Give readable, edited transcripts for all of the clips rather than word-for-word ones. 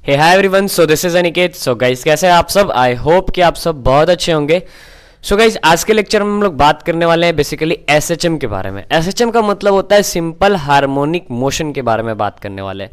Hey hi everyone, so this is Aniket. So guys, कैसे हैं आप सब? आई होप कि आप सब बहुत अच्छे होंगे। सो गाइस, आज के लेक्चर में हम लोग बात करने वाले हैं बेसिकली एसएचएम के बारे में। एसएचएम का मतलब होता है सिंपल हार्मोनिक मोशन के बारे में बात करने वाले हैं।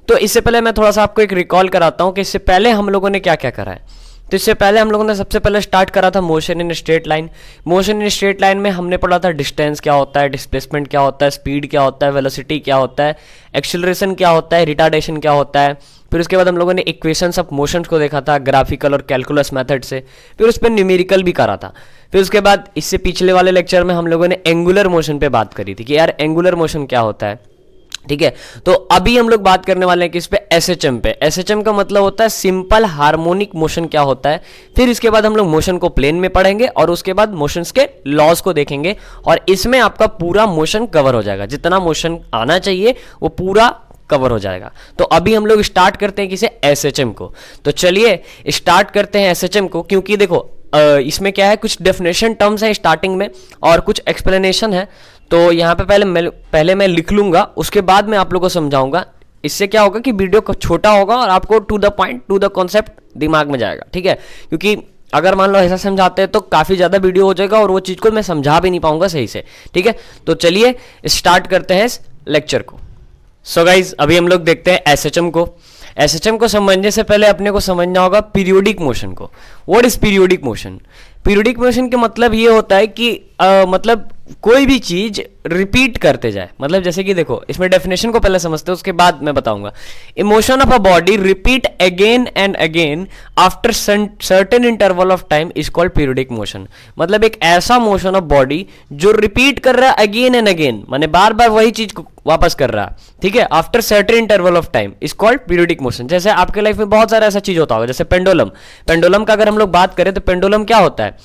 तो इससे पहले मैं थोड़ा सा आपको एक रिकॉल कराता हूँ कि इससे पहले हम लोगों ने क्या क्या करा है। तो इससे पहले हम लोगों ने सबसे पहले स्टार्ट करा था motion in straight line. Motion in straight line में हमने पढ़ा था डिस्टेंस क्या होता है, डिस्प्लेसमेंट क्या होता है, स्पीड क्या होता है, वेलोसिटी क्या होता है, एक्सेलरेशन क्या होता है, रिटार्डेशन क्या होता है। फिर उसके बाद हम लोगों ने इक्वेशंस ऑफ मोशंस को देखा था ग्राफिकल और कैलकुलस मेथड से। फिर उस पर न्यूमेरिकल भी करा था। फिर उसके बाद इससे पिछले वाले लेक्चर में हम लोगों ने एंगुलर मोशन पे बात करी थी कि यार एंगुलर मोशन क्या होता है। ठीक है, तो अभी हम लोग बात करने वाले हैं कि इस पे एसएचएम पे। एसएचएम का मतलब होता है सिंपल हार्मोनिक मोशन क्या होता है। फिर इसके बाद हम लोग मोशन को प्लेन में पढ़ेंगे और उसके बाद मोशंस के लॉज को देखेंगे और इसमें आपका पूरा मोशन कवर हो जाएगा। जितना मोशन आना चाहिए वो पूरा कवर हो जाएगा। तो अभी हम लोग स्टार्ट करते हैं किसे, एसएचएम को। तो चलिए स्टार्ट करते हैं एसएचएम को, क्योंकि देखो इसमें क्या है, कुछ डेफिनेशन टर्म्स है स्टार्टिंग में और कुछ एक्सप्लेनेशन है। तो यहाँ पे पहले मैं लिख लूंगा, उसके बाद मैं आप लोगों को समझाऊंगा। इससे क्या होगा कि वीडियो छोटा होगा और आपको to the point, to the concept दिमाग में जाएगा। ठीक है, क्योंकि अगर मान लो ऐसा समझाते हैं तो काफ़ी ज़्यादा वीडियो हो जाएगा और वो चीज़ को मैं समझा भी नहीं पाऊंगा सही से। ठीक है, तो चलिए स्टार्ट करते हैं इस लेक्चर को। सो गाइज, अभी हम लोग देखते हैं एसएचएम को। एसएचएम को समझने से पहले अपने को समझना होगा पीरियोडिक मोशन को। What is periodic motion? Periodic motion के मतलब ये होता है कि मतलब कोई भी चीज रिपीट करते जाए। मतलब जैसे कि देखो, इसमें डेफिनेशन को पहले समझते हैं, उसके बाद मैं बताऊंगा। Emotion of a body repeat again and again after certain interval of time is called periodic motion. मतलब एक ऐसा मोशन ऑफ बॉडी जो रिपीट कर रहा है अगेन एंड अगेन, माने बार बार वही चीज को वापस कर रहा है। ठीक है, after certain interval of time is called periodic motion. जैसे आपके लाइफ में बहुत सारा ऐसा चीज होता होगा, जैसे पेंडुलम। पेंडुलम का अगर हम लोग बात करें तो पेंडुलम क्या होता है,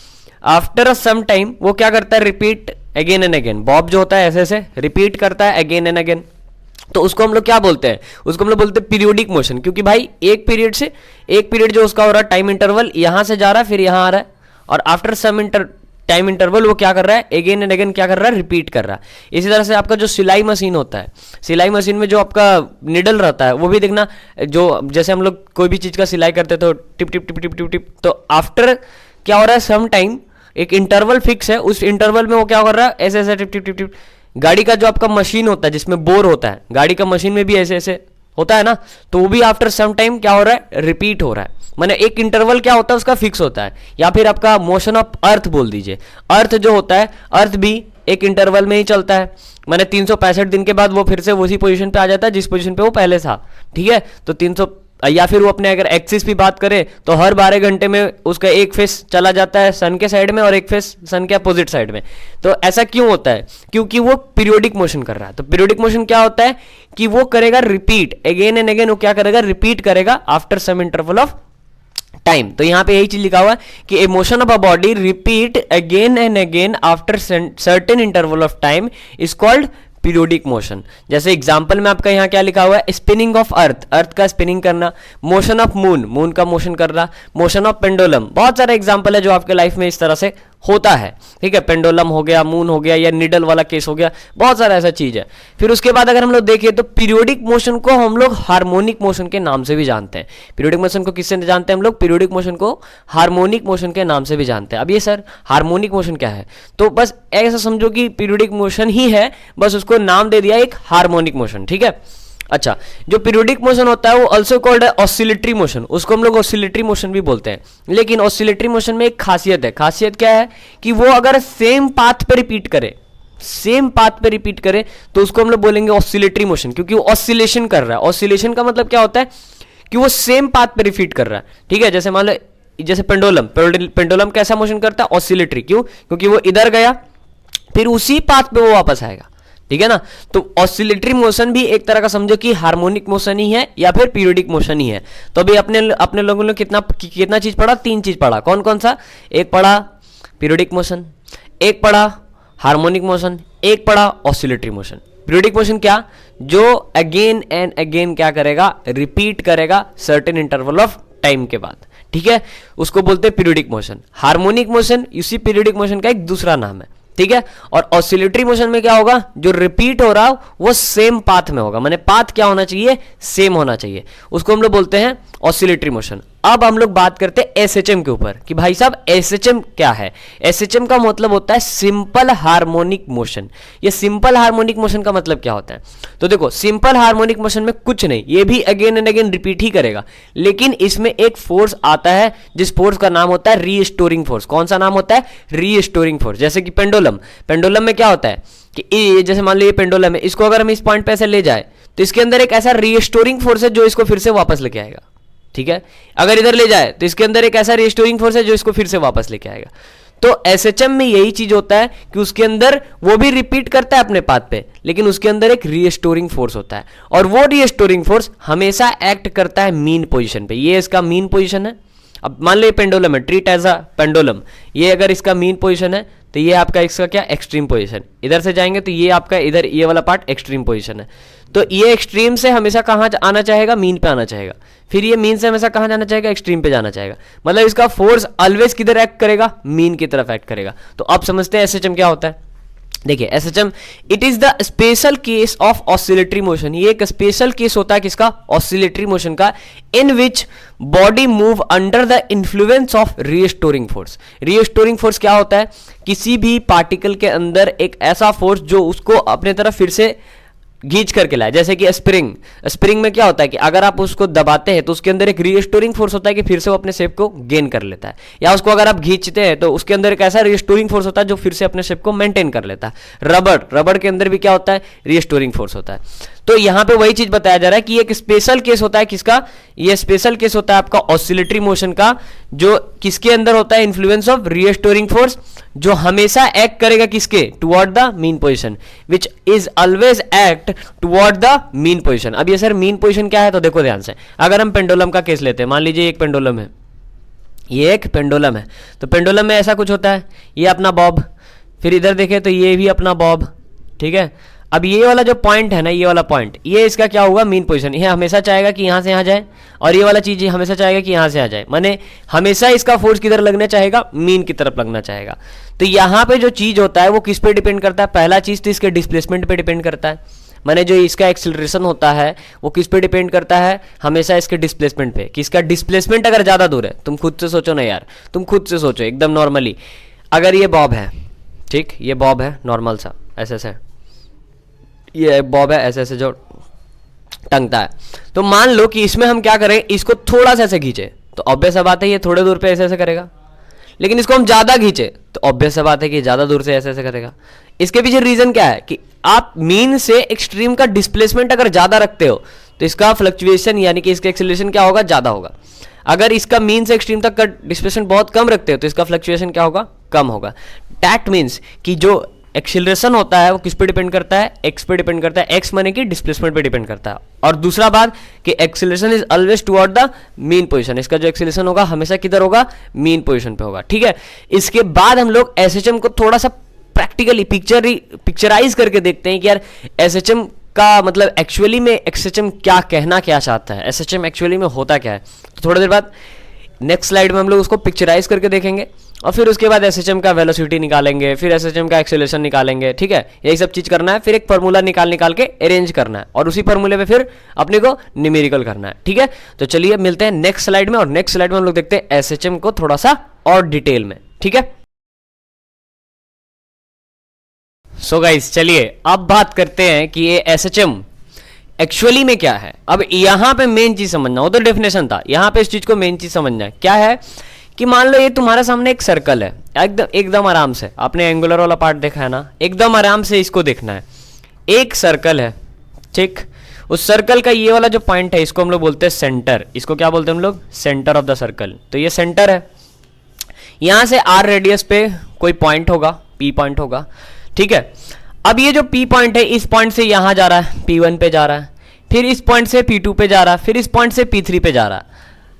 आफ्टर सम टाइम वो क्या करता है, repeat again and again. Bob जो होता है ऐसे ऐसे रिपीट करता है अगेन एंड अगेन। तो उसको हम लोग क्या बोलते हैं, उसको हम लोग बोलते हैं पीरियोडिक मोशन। क्योंकि भाई एक पीरियड से एक पीरियड जो उसका हो रहा है टाइम इंटरवल, यहां से जा रहा है फिर यहां आ रहा है, और आफ्टर सम टाइम इंटरवल वो क्या कर रहा है, अगेन एंड अगेन क्या कर रहा है, रिपीट कर रहा है। इसी तरह से आपका जो सिलाई मशीन होता है, सिलाई मशीन में जो आपका निडल रहता है वो भी देखना, जो जैसे हम लोग कोई भी चीज का सिलाई करते तो tip tip tip tip tip tip, तो आफ्टर क्या हो रहा है, सम टाइम एक इंटरवल फिक्स है, उस इंटरवल में वो क्या कर रहा है, ऐसे ऐसे टिप टिप टिप टिप। गाड़ी का जो आपका मशीन होता है जिसमें बोर होता है, गाड़ी का मशीन में भी ऐसे ऐसे होता है ना, तो वो भी आफ्टर सम टाइम क्या हो रहा है, रिपीट हो रहा है। माने एक इंटरवल क्या होता है उसका फिक्स होता है। या फिर आपका मोशन ऑफ अर्थ बोल दीजिए, अर्थ जो होता है, अर्थ भी एक इंटरवल में ही चलता है। माने 365 दिन के बाद वो फिर से उसी पोजीशन पे आ जाता है जिस पोजीशन पे वो पहले था। ठीक है, तो 300, या फिर वो अपने अगर एक्सिस भी बात करें तो हर 12 घंटे में उसका एक फेस चला जाता है सन के साइड में और एक फेस सन के अपोजिट साइड में। तो ऐसा क्यों होता है, क्योंकि वो पीरियोडिक मोशन कर रहा है। तो पीरियोडिक मोशन क्या होता है कि वो करेगा रिपीट अगेन एंड अगेन, वो क्या करेगा, रिपीट करेगा after some interval of time. तो यहां पे यही चीज लिखा हुआ है कि a motion of a body repeat again and again after certain interval of time is called periodic motion. जैसे एग्जांपल में आपका यहाँ क्या लिखा हुआ है, स्पिनिंग ऑफ अर्थ, अर्थ का स्पिनिंग करना, मोशन ऑफ मून, मून का मोशन करना, मोशन ऑफ पेंडुलम। बहुत सारे एग्जांपल है जो आपके लाइफ में इस तरह से होता है। ठीक है, पेंडुलम हो गया, मून हो गया, या निडल वाला केस हो गया, बहुत सारा ऐसा चीज है। फिर उसके बाद अगर हम लोग देखें तो पीरियोडिक मोशन को हम लोग हार्मोनिक मोशन के नाम से भी जानते हैं। पीरियोडिक मोशन को किससे जानते हैं हम लोग, पीरियोडिक मोशन को हार्मोनिक मोशन के नाम से भी जानते हैं। अब ये सर हार्मोनिक मोशन क्या है, तो बस ऐसा समझो कि पीरियोडिक मोशन ही है, बस उसको नाम दे दिया एक हार्मोनिक मोशन। ठीक है, अच्छा, जो पीरियोडिक मोशन होता है वो ऑल्सो कॉल्ड है ऑसिलेटरी मोशन, उसको हम लोग ऑसिलेटरी मोशन भी बोलते हैं। लेकिन ऑसिलेटरी मोशन में एक खासियत है, खासियत क्या है कि वो अगर सेम पाथ पे रिपीट करे, सेम पाथ पे रिपीट करे तो उसको हम लोग बोलेंगे ऑसिलेटरी मोशन, क्योंकि वो ऑसिलेशन कर रहा है। ऑसिलेशन का मतलब क्या होता है कि वो सेम पाथ पे रिपीट कर रहा है। ठीक है, जैसे मान लो जैसे पेंडुलम, पेंडुलम कैसा मोशन करता है, ऑसिलेटरी। क्यों? क्योंकि वो इधर गया फिर उसी पाथ पे वो वापस आएगा। ठीक है ना, तो ऑसिलेटरी मोशन भी एक तरह का समझो कि हार्मोनिक मोशन ही है या फिर पीरियोडिक मोशन ही है। तो अभी अपने लोगों ने कितना चीज पढ़ा, 3 चीज पढ़ा। कौन कौन सा? एक पढ़ा पीरियोडिक मोशन, एक पढ़ा हार्मोनिक मोशन, एक पढ़ा ऑसिलेटरी मोशन। पीरियोडिक मोशन क्या, जो अगेन एंड अगेन क्या करेगा, रिपीट करेगा सर्टेन इंटरवल ऑफ टाइम के बाद। ठीक है, उसको बोलते हैं पीरियोडिक मोशन। हार्मोनिक मोशन इसी पीरियोडिक मोशन का एक दूसरा नाम है। ठीक है। और ऑसिलेटरी मोशन में क्या होगा, जो रिपीट हो रहा हो वो सेम पाथ में होगा, माने पाथ क्या होना चाहिए, सेम होना चाहिए, उसको हम लोग बोलते हैं ऑसिलेटरी मोशन। अब हम लोग बात करते हैं एसएचएम के ऊपर कि भाई साहब एसएचएम क्या है। एसएचएम का मतलब होता है सिंपल हार्मोनिक मोशन। ये सिंपल हार्मोनिक मोशन का मतलब क्या होता है, तो देखो सिंपल हार्मोनिक मोशन में कुछ नहीं, ये भी अगेन एंड अगेन रिपीट ही करेगा, लेकिन इसमें एक फोर्स आता है जिस फोर्स का नाम होता है रीस्टोरिंग फोर्स। कौन सा नाम होता है, रीस्टोरिंग फोर्स। जैसे कि पेंडुलम, पेंडुलम में क्या होता है कि ये जैसे मान लो ये पेंडुलम है, इसको अगर हम इस पॉइंट पे ऐसे ले जाए तो इसके अंदर एक ऐसा रीस्टोरिंग फोर्स है जो इसको फिर से वापस लेके आएगा, ठीक है। अगर इधर ले जाए तो इसके अंदर एक ऐसा रीस्टोरिंग फोर्स है जो इसको फिर से वापस लेके आएगा। तो एसएचएम में यही चीज होता है कि उसके अंदर वो भी रिपीट करता है अपने पाथ पे, लेकिन उसके अंदर एक रीस्टोरिंग फोर्स होता है, और वो रीस्टोरिंग फोर्स हमेशा एक्ट करता है मीन पोजीशन पे। ये इसका मीन पोजीशन है। अब मान लो ये पेंडुलम है, ट्रीट एज अ पेंडुलम, ये अगर इसका मीन पोजीशन है तो ये आपका इसका क्या, एक्सट्रीम पोजीशन। इधर से जाएंगे तो ये आपका इधर ये वाला पार्ट एक्सट्रीम पोजीशन है। तो ये एक्सट्रीम से हमेशा कहाँ आना चाहेगा, मीन पे आना चाहेगा, फिर ये मीन से हमेशा कहाँ जाना चाहेगा, एक्सट्रीम पे जाना चाहेगा। मतलब इसका फोर्स ऑलवेज किधर एक्ट करेगा, मीन की तरफ एक्ट करेगा। तो अब समझते हैं एसएचएम क्या होता है। देखिए SHM it is the special case of oscillatory motion. ये एक स्पेशल केस होता है किसका, ऑसिलेटरी मोशन का, in which body move under the influence of restoring force. Restoring force क्या होता है, किसी भी पार्टिकल के अंदर एक ऐसा फोर्स जो उसको अपने तरफ फिर से खींच करके लाए। जैसे कि स्प्रिंग, स्प्रिंग में क्या होता है कि अगर आप उसको दबाते हैं तो उसके अंदर एक रीस्टोरिंग फोर्स होता है कि फिर से वो अपने शेप को गेन कर लेता है, या उसको अगर आप खींचते हैं तो उसके अंदर एक ऐसा रीस्टोरिंग फोर्स होता है जो फिर से अपने शेप को मेंटेन कर लेता है। रबड़, रबड़ के अंदर भी क्या होता है, रीस्टोरिंग फोर्स होता है। तो यहां पे वही चीज बताया जा रहा है कि एक स्पेशल केस होता है किसका, ये स्पेशल केस होता है आपका ऑसिलेटरी मोशन का, जो किसके अंदर होता है, इन्फ्लुएंस ऑफ रीस्टोरिंग फोर्स, जो हमेशा एक्ट करेगा किसके, toward the mean position, which is always act toward the mean position. अब ये सर मीन पोजीशन क्या है, तो देखो ध्यान से, अगर हम पेंडुलम का केस लेते हैं, मान लीजिए एक पेंडुलम है, ये एक पेंडुलम है, तो पेंडुलम में ऐसा कुछ होता है, ये अपना बॉब, फिर इधर देखें तो ये भी अपना बॉब, ठीक है। अब ये वाला जो पॉइंट है ना, ये वाला पॉइंट, ये इसका क्या होगा, मीन पोजीशन। ये हमेशा चाहेगा कि यहाँ से यहाँ जाए, और ये वाला चीज हमेशा चाहेगा कि यहाँ से यहाँ जाए, माने हमेशा इसका फोर्स किधर लगना चाहेगा, मीन की तरफ लगना चाहेगा। तो यहाँ पे जो चीज होता है वो किस पे डिपेंड करता है, पहला चीज तो इसके डिस्प्लेसमेंट पे डिपेंड करता है, माने जो इसका एक्सेलरेशन होता है वो किस पे डिपेंड करता है, हमेशा इसके डिस्प्लेसमेंट पे, कि इसका डिस्प्लेसमेंट अगर ज्यादा दूर है, तुम खुद से सोचो ना यार, तुम खुद से सोचो एकदम नॉर्मली, अगर ये बॉब है, ठीक, ये बॉब है नॉर्मल सा ऐसे ऐसे, ये बॉब है ऐसे ऐसे जो टंगता है, तो मान लो कि इसमें हम क्या करें, इसको थोड़ा सा ऐसे खींचे तो ऑब्वियस सा बात है ये थोड़े दूर पे ऐसे ऐसे करेगा, लेकिन इसको हम ज्यादा खींचे तो ऑब्वियस सा बात है कि ज्यादा दूर से ऐसे ऐसे करेगा। इसके पीछे रीजन क्या है कि आप मीन से एक्सट्रीम का डिस्प्लेसमेंट अगर ज्यादा रखते हो तो इसका फ्लक्चुएशन यानी कि इसका एक्सेलरेशन क्या होगा, ज्यादा होगा। अगर इसका मीन से एक्सट्रीम तक का डिस्प्लेसमेंट बहुत कम रखते हो तो इसका फ्लक्चुएशन क्या होगा, कम होगा। दैट मीन्स कि जो एक्सीलरेशन होता है वो किस पे डिपेंड करता है, एक्स पे डिपेंड करता है, एक्स माने कि डिस्प्लेसमेंट पे डिपेंड करता है। और दूसरा बात कि acceleration is always toward the mean position, इसका जो एक्सीलरेशन होगा हमेशा किधर होगा, मीन पोजीशन पे होगा, ठीक है। इसके बाद हम लोग एसएचएम को थोड़ा सा प्रैक्टिकली पिक्चराइज करके देखते हैं कि यार एसएचएम का मतलब एक्चुअली में एसएचएम क्या कहना क्या चाहता है, एसएचएम एक्चुअली में होता क्या है। तो थोड़ी देर बाद नेक्स्ट स्लाइड में हम लोग उसको पिक्चराइज करके देखेंगे, और फिर उसके बाद एसएचएम का वेलोसिटी निकालेंगे, फिर एसएचएम का एक्सेलरेशन निकालेंगे, ठीक है। यही सब चीज करना है, फिर एक फार्मूला निकाल के अरेंज करना है, और उसी फार्मूले पे फिर अपने को न्यूमेरिकल करना है, ठीक है। तो चलिए मिलते हैं नेक्स्ट स्लाइड में, और नेक्स्ट स्लाइड में हम लोग देखते हैं एसएचएम को थोड़ा सा और डिटेल में, ठीक है। सो गाइस चलिए अब बात करते हैं कि ये एसएचएम एक्चुअली में क्या है। अब यहां पे मेन चीज समझना, वो तो डेफिनेशन था, यहां पे इस चीज को मेन चीज समझना है क्या है कि मान लो ये तुम्हारे सामने एक सर्कल है, एकदम आराम से, आपने एंगुलर वाला पार्ट देखा है ना, एकदम आराम से इसको देखना है। एक सर्कल है, ठीक, उस सर्कल का ये वाला जो पॉइंट है इसको हम लोग बोलते हैं सेंटर, इसको क्या बोलते हैं हम लोग, सेंटर ऑफ द सर्कल। तो ये सेंटर है, यहां से आर रेडियस पे कोई पॉइंट होगा, पी पॉइंट होगा, ठीक है। अब ये जो पी पॉइंट है इस पॉइंट से यहां जा रहा है, P1 पे जा रहा है, फिर इस पॉइंट से P2 पे जा रहा है, फिर इस पॉइंट से P3 पे जा रहा है।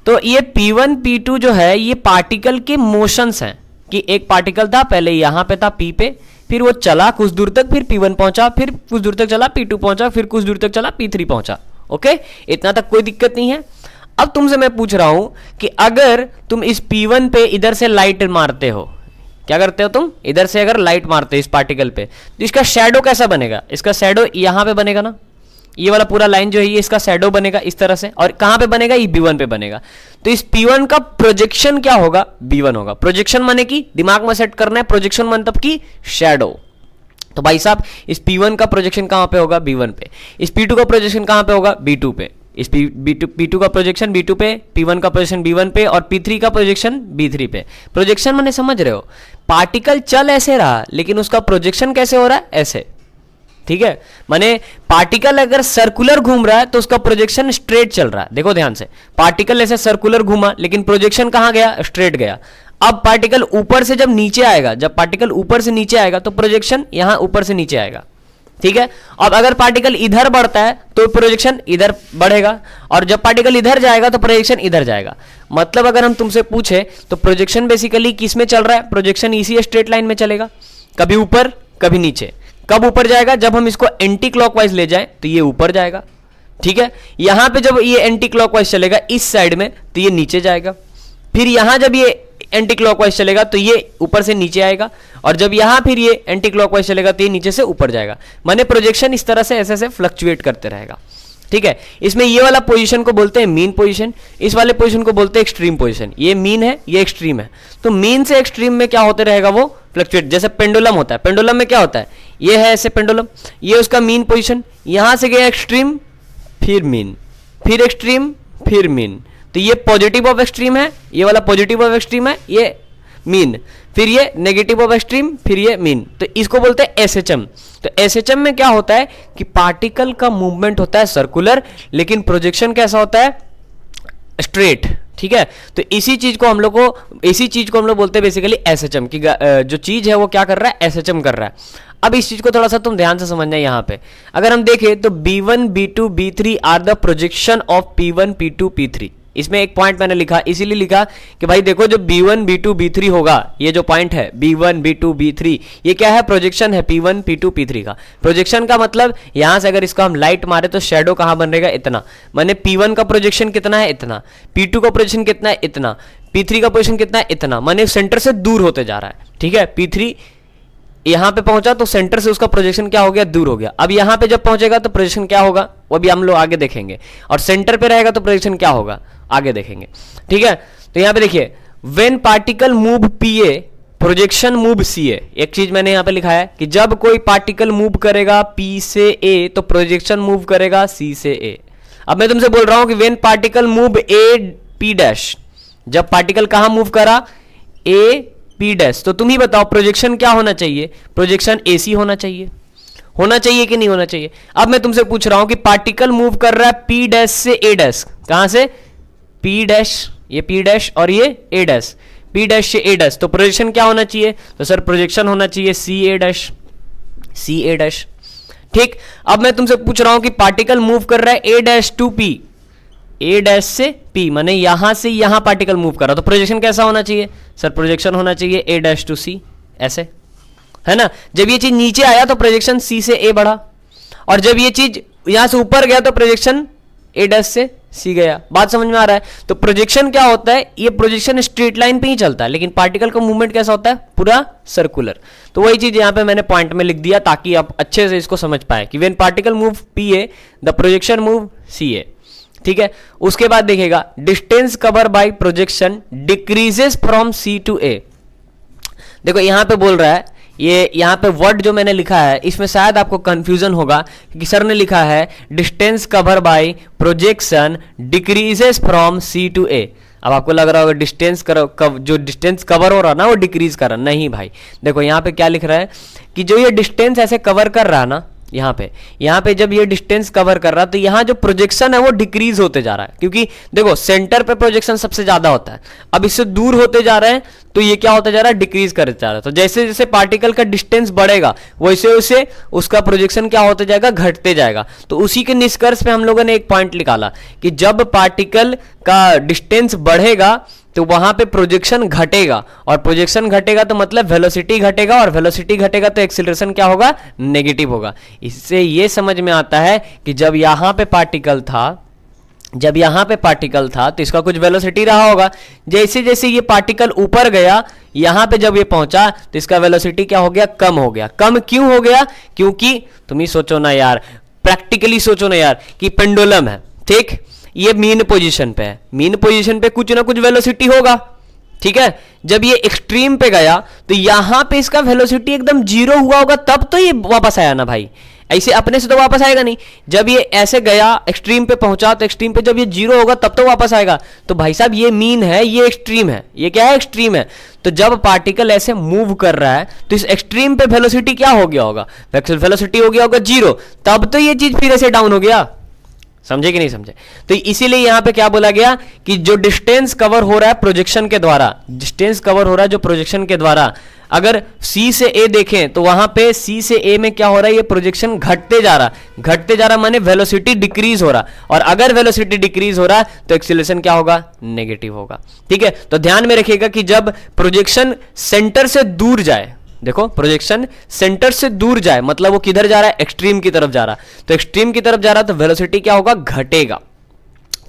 तो ये P1 P2 जो है ये पार्टिकल के मोशंस हैं, कि एक पार्टिकल था पहले यहां पे था P पे, फिर वो चला कुछ दूर तक, फिर P1 पहुंचा, फिर कुछ दूर तक चला P2 पहुंचा, फिर कुछ दूर तक चला P3 पहुंचा। ओके, इतना तक कोई दिक्कत नहीं है। अब तुमसे मैं पूछ रहा हूं कि अगर तुम इस P1 पे इधर से लाइट मारते हो, क्या करते हो तुम, इधर से अगर लाइट मारते हो इस पार्टिकल पे तो इसका शैडो कैसा बनेगा, इसका शैडो यहाँ पे बनेगा ना, ये वाला पूरा लाइन जो है ये इसका शैडो बनेगा इस तरह से, और कहां पे बनेगा, ये B1 पे बनेगा। तो इस P1 का प्रोजेक्शन क्या होगा, B1 होगा। प्रोजेक्शन माने कि दिमाग में सेट करना है, प्रोजेक्शन मतलब कि शैडो। तो भाई साहब इस P1 का प्रोजेक्शन कहां पे होगा, B1 पे। इस P2 का प्रोजेक्शन कहां पे होगा, B2 पे। इस P2 का प्रोजेक्शन B2 पे, P1 का प्रोजेक्शन B1 पे, और P3 का प्रोजेक्शन B3 पे। प्रोजेक्शन माने समझ रहे हो, पार्टिकल चल ऐसे रहा लेकिन उसका प्रोजेक्शन कैसे हो रहा है, ऐसे, ठीक है। माने पार्टिकल अगर सर्कुलर घूम रहा है तो उसका प्रोजेक्शन स्ट्रेट चल रहा है। देखो ध्यान से, पार्टिकल ऐसे सर्कुलर घूमा लेकिन प्रोजेक्शन कहां गया, स्ट्रेट गया। अब पार्टिकल ऊपर से जब नीचे आएगा, जब पार्टिकल ऊपर से नीचे आएगा तो प्रोजेक्शन यहां ऊपर से नीचे आएगा, ठीक है। अब अगर पार्टिकल इधर बढ़ता है तो प्रोजेक्शन इधर बढ़ेगा, और जब पार्टिकल इधर जाएगा तो प्रोजेक्शन इधर जाएगा। मतलब अगर हम तुमसे पूछे तो प्रोजेक्शन बेसिकली किस में चल रहा है, प्रोजेक्शन इसी स्ट्रेट लाइन में चलेगा, कभी ऊपर कभी नीचे। कब ऊपर जाएगा, जब हम इसको एंटी क्लॉकवाइज ले जाएं तो ये ऊपर जाएगा, ठीक है। यहां पे जब ये एंटी क्लॉकवाइज चलेगा इस साइड में तो ये नीचे जाएगा। फिर यहां जब ये एंटी क्लॉकवाइज चलेगा तो ये ऊपर से नीचे आएगा, और जब यहां फिर ये एंटी क्लॉकवाइज चलेगा तो ये नीचे से ऊपर जाएगा। माने प्रोजेक्शन इस तरह से ऐसे ऐसे फ्लक्चुएट करते रहेगा, ठीक है। इसमें ये वाला पोजीशन को बोलते हैं मीन पोजीशन, इस वाले पोजीशन को बोलते हैं एक्सट्रीम पोजीशन। ये मीन है, ये एक्सट्रीम है। तो मीन से एक्सट्रीम में क्या होते रहेगा, वो फ्लक्चुएट। जैसे पेंडुलम होता है, पेंडुलम में क्या होता है, ये है ऐसे पेंडुलम, ये उसका मीन पोजीशन, यहां से गया एक्सट्रीम फिर मीन, फिर एक्सट्रीम फिर मीन। तो ये पॉजिटिव ऑफ एक्सट्रीम है, ये वाला पॉजिटिव ऑफ एक्सट्रीम है, ये मीन, फिर ये नेगेटिव ऑफ एक्सट्रीम, फिर ये मीन। तो इसको बोलते हैं एसएचएम। तो एसएचएम में क्या होता है कि पार्टिकल का मूवमेंट होता है सर्कुलर, लेकिन प्रोजेक्शन कैसा होता है, स्ट्रेट, ठीक है। तो इसी चीज को हम लोग बोलते हैं बेसिकली एसएचएम की, जो चीज है वो क्या कर रहा है, एसएचएम कर रहा है। अब इस चीज को थोड़ा सा तुम ध्यान से समझना है। यहां पे अगर हम देखें तो B1 B2 B3 are the projection of P1 P2 P3। इसमें एक पॉइंट मैंने लिखा, इसीलिए लिखा कि भाई देखो जो B1 B2 B3 होगा, ये जो पॉइंट है B1 B2 B3, ये क्या है, प्रोजेक्शन है P1 P2 P3 का। प्रोजेक्शन का मतलब यहां से अगर इसको हम लाइट मारे तो शेडो कहां बनेगा, इतना। माने P1 का प्रोजेक्शन कितना है, इतना। P2 का प्रोजेक्शन कितना है, इतना। P3 का प्रोजेक्शन कितना है, इतना। माने सेंटर से दूर होते जा रहा है, ठीक है। P3 यहां पे पहुंचा तो सेंटर से उसका प्रोजेक्शन क्या हो गया, दूर हो गया। अब यहां पे जब पहुंचेगा तो प्रोजेक्शन क्या होगा, वो भी हम लोग आगे देखेंगे। और सेंटर पे रहेगा तो प्रोजेक्शन क्या होगा, आगे देखेंगे, ठीक है। तो यहां पे देखिए, when particle move PA projection move CA। एक चीज मैंने यहां पे लिखा है कि जब कोई पार्टिकल मूव करेगा P से A तो प्रोजेक्शन मूव करेगा C से A। अब मैं तुमसे बोल रहा हूं कि व्हेन पार्टिकल मूव AP', जब पार्टिकल कहां मूव करा, AP', तो तुम ही बताओ प्रोजेक्शन क्या होना चाहिए, प्रोजेक्शन AC होना चाहिए, होना चाहिए कि नहीं होना चाहिए। अब मैं तुमसे पूछ रहा हूं कि पार्टिकल मूव कर रहा है P' से A', कहां से, P', ये P' और ये A', P' से A', तो प्रोजेक्शन क्या होना चाहिए, तो सर प्रोजेक्शन होना चाहिए CA', ठीक। अब मैं तुमसे पूछ रहा हूं कि पार्टिकल मूव कर रहा है A' टू P, A' से P, माने यहां से यहां पार्टिकल मूव कर रहा, तो प्रोजेक्शन कैसा होना चाहिए, सर प्रोजेक्शन होना चाहिए A' टू C, ऐसे, है ना। जब ये चीज नीचे आया तो प्रोजेक्शन C से A बढ़ा, और जब ये चीज यहां से ऊपर गया तो प्रोजेक्शन A' से C गया। बात समझ में आ रहा है। तो प्रोजेक्शन क्या होता है, ये प्रोजेक्शन स्ट्रेट लाइन पे ही चलता है, लेकिन पार्टिकल का मूवमेंट कैसा होता है, पूरा सर्कुलर। तो वही चीज यहां पे मैंने पॉइंट में लिख दिया ताकि आप अच्छे से इसको समझ पाए कि when particle move PA the projection move CA, ठीक है। उसके बाद देखिएगा, distance cover by projection decreases from C to A। देखो यहां पे बोल रहा है, ये यहाँ पे वर्ड जो मैंने लिखा है इसमें शायद आपको कंफ्यूजन होगा क्योंकि सर ने लिखा है distance cover by projection decreases from C to A। अब आपको लग रहा होगा डिस्टेंस जो डिस्टेंस कवर हो रहा ना वो डिक्रीज कर रहा, नहीं भाई। देखो यहाँ पे क्या लिख रहा है कि जो ये डिस्टेंस ऐसे कवर कर रहा है ना, यहाँ पे जब ये डिस्टेंस कवर कर रहा है तो यहाँ जो प्रोजेक्शन है वो डिक्रीज होते जा रहा है, क्योंकि देखो सेंटर पे प्रोजेक्शन सबसे ज्यादा होता है। अब इससे दूर होते जा रहे हैं तो ये क्या होता जा रहा है, डिक्रीज करते जा रहा है। तो जैसे जैसे पार्टिकल का डिस्टेंस बढ़ेगा वैसे वैसे उसका प्रोजेक्शन क्या होते जाएगा, घटते जाएगा। तो उसी के निष्कर्ष पे हम लोगों ने एक पॉइंट निकाला कि जब पार्टिकल का डिस्टेंस बढ़ेगा तो वहां पे प्रोजेक्शन घटेगा, और प्रोजेक्शन घटेगा तो मतलब वेलोसिटी घटेगा, और वेलोसिटी घटेगा तो एक्सीलरेशन क्या होगा, नेगेटिव होगा। इससे ये समझ में आता है कि जब यहां पे पार्टिकल था तो इसका कुछ वेलोसिटी रहा होगा। जैसे जैसे ये पार्टिकल ऊपर गया यहां पे जब ये पहुंचा तो इसका वेलोसिटी क्या हो गया, कम हो गया। कम क्यों हो गया, क्योंकि तुम ही सोचो ना यार, प्रैक्टिकली सोचो ना यार कि पेंडुलम है, ठीक, ये मीन पोजीशन पे है, मीन पोजीशन पे कुछ ना कुछ वेलोसिटी होगा, ठीक है। जब ये एक्सट्रीम पे गया तो यहां पे इसका वेलोसिटी एकदम जीरो हुआ होगा, तब तो ये वापस आया ना भाई, ऐसे अपने से तो वापस आएगा नहीं। जब ये ऐसे गया एक्सट्रीम पे पहुंचा तो एक्सट्रीम पे जब ये जीरो होगा तब तो वापस आएगा। तो भाई साहब ये मीन है, ये एक्सट्रीम है, ये क्या है, एक्सट्रीम है। तो जब पार्टिकल ऐसे मूव कर रहा है तो इस एक्सट्रीम पे वेलोसिटी क्या हो गया होगा, वेलोसिटी हो गया होगा जीरो, तब तो ये चीज फिर ऐसे डाउन हो गया। समझे कि नहीं समझे? तो इसीलिए यहां पे क्या बोला गया कि जो डिस्टेंस कवर हो रहा है प्रोजेक्शन के द्वारा, डिस्टेंस कवर हो रहा है जो प्रोजेक्शन के द्वारा, अगर C से A देखें तो वहां पे C से A में क्या हो रहा है, ये प्रोजेक्शन घटते जा रहा माने वेलोसिटी डिक्रीज हो रहा, और अगर वेलोसिटी डिक्रीज हो रहा है तो एक्सीलरेशन क्या होगा, नेगेटिव होगा, ठीक है। तो ध्यान में रखिएगा कि जब प्रोजेक्शन सेंटर से दूर जाए, देखो प्रोजेक्शन सेंटर से दूर जाए मतलब वो किधर जा रहा है, एक्सट्रीम की तरफ जा रहा, तो एक्सट्रीम की तरफ जा रहा तो वेलोसिटी क्या होगा, घटेगा।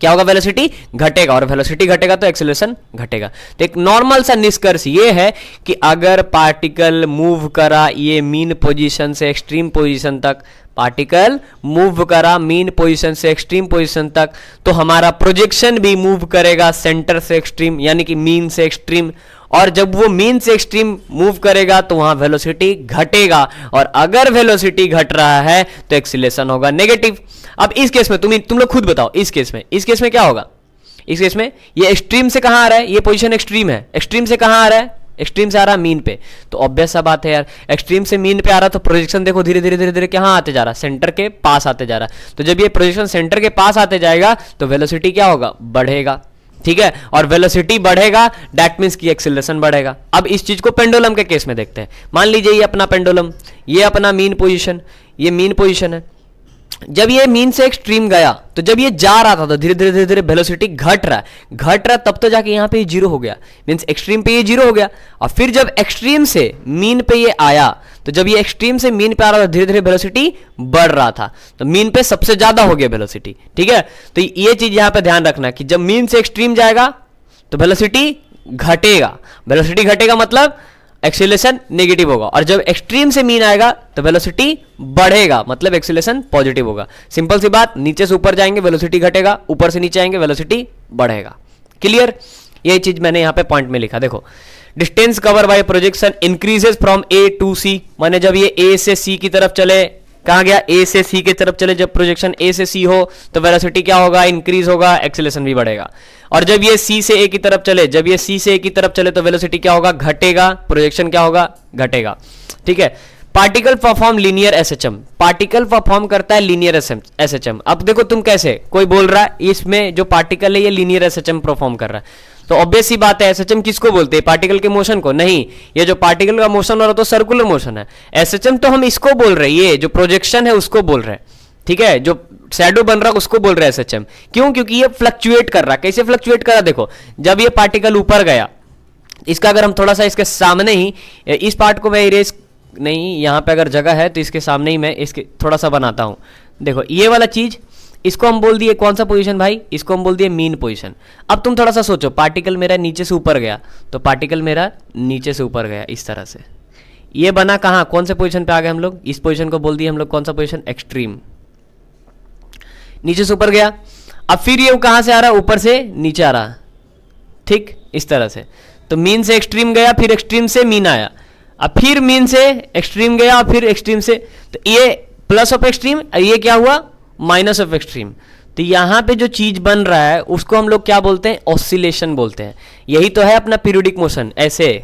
क्या होगा, वेलोसिटी घटेगा, और वेलोसिटी घटेगा तो एक्सीलरेशन घटेगा। तो एक नॉर्मल सा निष्कर्ष ये है कि अगर पार्टिकल मूव करा ये मीन पोजीशन से एक्सट्रीम पोजीशन तक, पार्टिकल मूव करा मीन पोजीशन से एक्सट्रीम पोजीशन तक, तो हमारा प्रोजेक्शन भी मूव करेगा सेंटर से एक्सट्रीम यानी कि मीन से एक्सट्रीम, और जब वो मीन से एक्सट्रीम मूव करेगा तो वहां वेलोसिटी घटेगा, और अगर वेलोसिटी घट रहा है तो एक्सीलरेशन होगा नेगेटिव। अब इस केस में तुम लोग खुद बताओ, इस केस में क्या होगा, इस केस में ये एक्सट्रीम से कहां आ रहा है, ये पोजीशन एक्सट्रीम है, एक्सट्रीम से कहां आ रहा है, एक्सट्रीम से आ रहा है मीन पे, तो ऑब्वियस सा बात है यार, एक्सट्रीम से मीन पे आ रहा तो प्रोजेक्शन देखो धीरे धीरे कहां आते जा रहा, सेंटर के पास आते जा रहा। तो जब ये प्रोजेक्शन सेंटर के पास आते जाएगा तो वेलोसिटी क्या होगा, बढ़ेगा, ठीक है, और वेलोसिटी बढ़ेगा दैट मींस कि एक्सीलरेशन बढ़ेगा। अब इस चीज को पेंडुलम के केस में देखते हैं। मान लीजिए ये अपना पेंडुलम, ये अपना मीन पोजीशन, ये मीन पोजीशन है। जब ये मीन से एक्सट्रीम गया तो जब ये जा रहा था तो धीरे धीरे वेलोसिटी घट रहा तब तो जाके यहां पे ये जीरो हो गया, मींस एक्सट्रीम पे ये जीरो हो गया। और फिर जब एक्सट्रीम से मीन पे ये आया तो जब ये एक्सट्रीम से मीन पे आ रहा था धीरे धीरे वेलोसिटी बढ़ रहा था, तो मीन पे सबसे ज्यादा हो गया वेलोसिटी, ठीक है। तो ये चीज यहां पे ध्यान रखना कि जब मीन से एक्सट्रीम जाएगा तो वेलोसिटी घटेगा, वेलोसिटी घटेगा मतलब एक्सीलरेशन नेगेटिव होगा, और जब एक्सट्रीम से मीन आएगा तो वेलोसिटी बढ़ेगा मतलब एक्सीलरेशन पॉजिटिव होगा। सिंपल सी बात, नीचे से ऊपर जाएंगे वेलोसिटी घटेगा, ऊपर से नीचे आएंगे वेलोसिटी बढ़ेगा। क्लियर? ये चीज मैंने यहां पे पॉइंट में लिखा, देखो distance cover by projection increases from A to C, माने जब ये A से C की तरफ चले, कहां गया, A से C की तरफ चले, जब प्रोजेक्शन A से C हो तो वेलोसिटी क्या होगा, इंक्रीज होगा, एक्सीलरेशन भी बढ़ेगा। और जब ये C से A की तरफ चले, जब ये C से A की तरफ चले तो वेलोसिटी क्या होगा, घटेगा, प्रोजेक्शन क्या होगा, घटेगा, ठीक है। Particle perform linear SHM, particle perform करता है लीनियर एसएचएम। अब देखो तुम कैसे, कोई बोल रहा है इसमें जो पार्टिकल है ये लीनियर एसएचएम परफॉर्म कर रहा है, तो ऑब्वियस सी बात है एसएचएम किसको बोलते हैं, पार्टिकल के मोशन को, नहीं, ये जो पार्टिकल का मोशन हो रहा तो सर्कुलर मोशन है। एसएचएम तो हम इसको बोल रहे हैं, ये जो प्रोजेक्शन है उसको बोल रहे हैं, ठीक है, जो शैडो बन रहा है उसको बोल रहे हैं एसएचएम। क्यों? क्योंकि ये फ्लक्चुएट कर रहा है। कैसे फ्लक्चुएट कर रहा है, देखो जब ये पार्टिकल ऊपर गया, इसका अगर हम थोड़ा सा इसके सामने ही, इस पार्ट को मैं इरेज नहीं, यहां पे अगर जगह है तो इसके सामने ही मैं इसके थोड़ा सा बनाता हूं। देखो ये वाला चीज, इसको हम बोल दिए कौन सा पोजीशन भाई, इसको हम बोल दिए मीन पोजीशन। अब तुम थोड़ा सा सोचो, पार्टिकल मेरा नीचे से ऊपर गया, तो पार्टिकल मेरा नीचे से ऊपर गया इस तरह से, ये बना कहां, कौन से पोजीशन पे आ गए हम लोग, इस पोजीशन को बोल दिए हम लोग कौन सा पोजीशन, एक्सट्रीम, नीचे से ऊपर गया। अब फिर ये कहां से आ रहा है, ऊपर से नीचे आ रहा, ठीक इस तरह से। तो मीन से एक्सट्रीम गया, फिर एक्सट्रीम से मीन आया, अब फिर मीन से एक्सट्रीम गया, और फिर एक्सट्रीम से, तो ये प्लस ऑफ एक्सट्रीम, ये क्या हुआ, माइनस ऑफ एक्सट्रीम। तो यहां पे जो चीज बन रहा है उसको हम लोग क्या बोलते हैं, ऑसिलेशन बोलते हैं। यही तो है अपना पीरियोडिक मोशन, ऐसे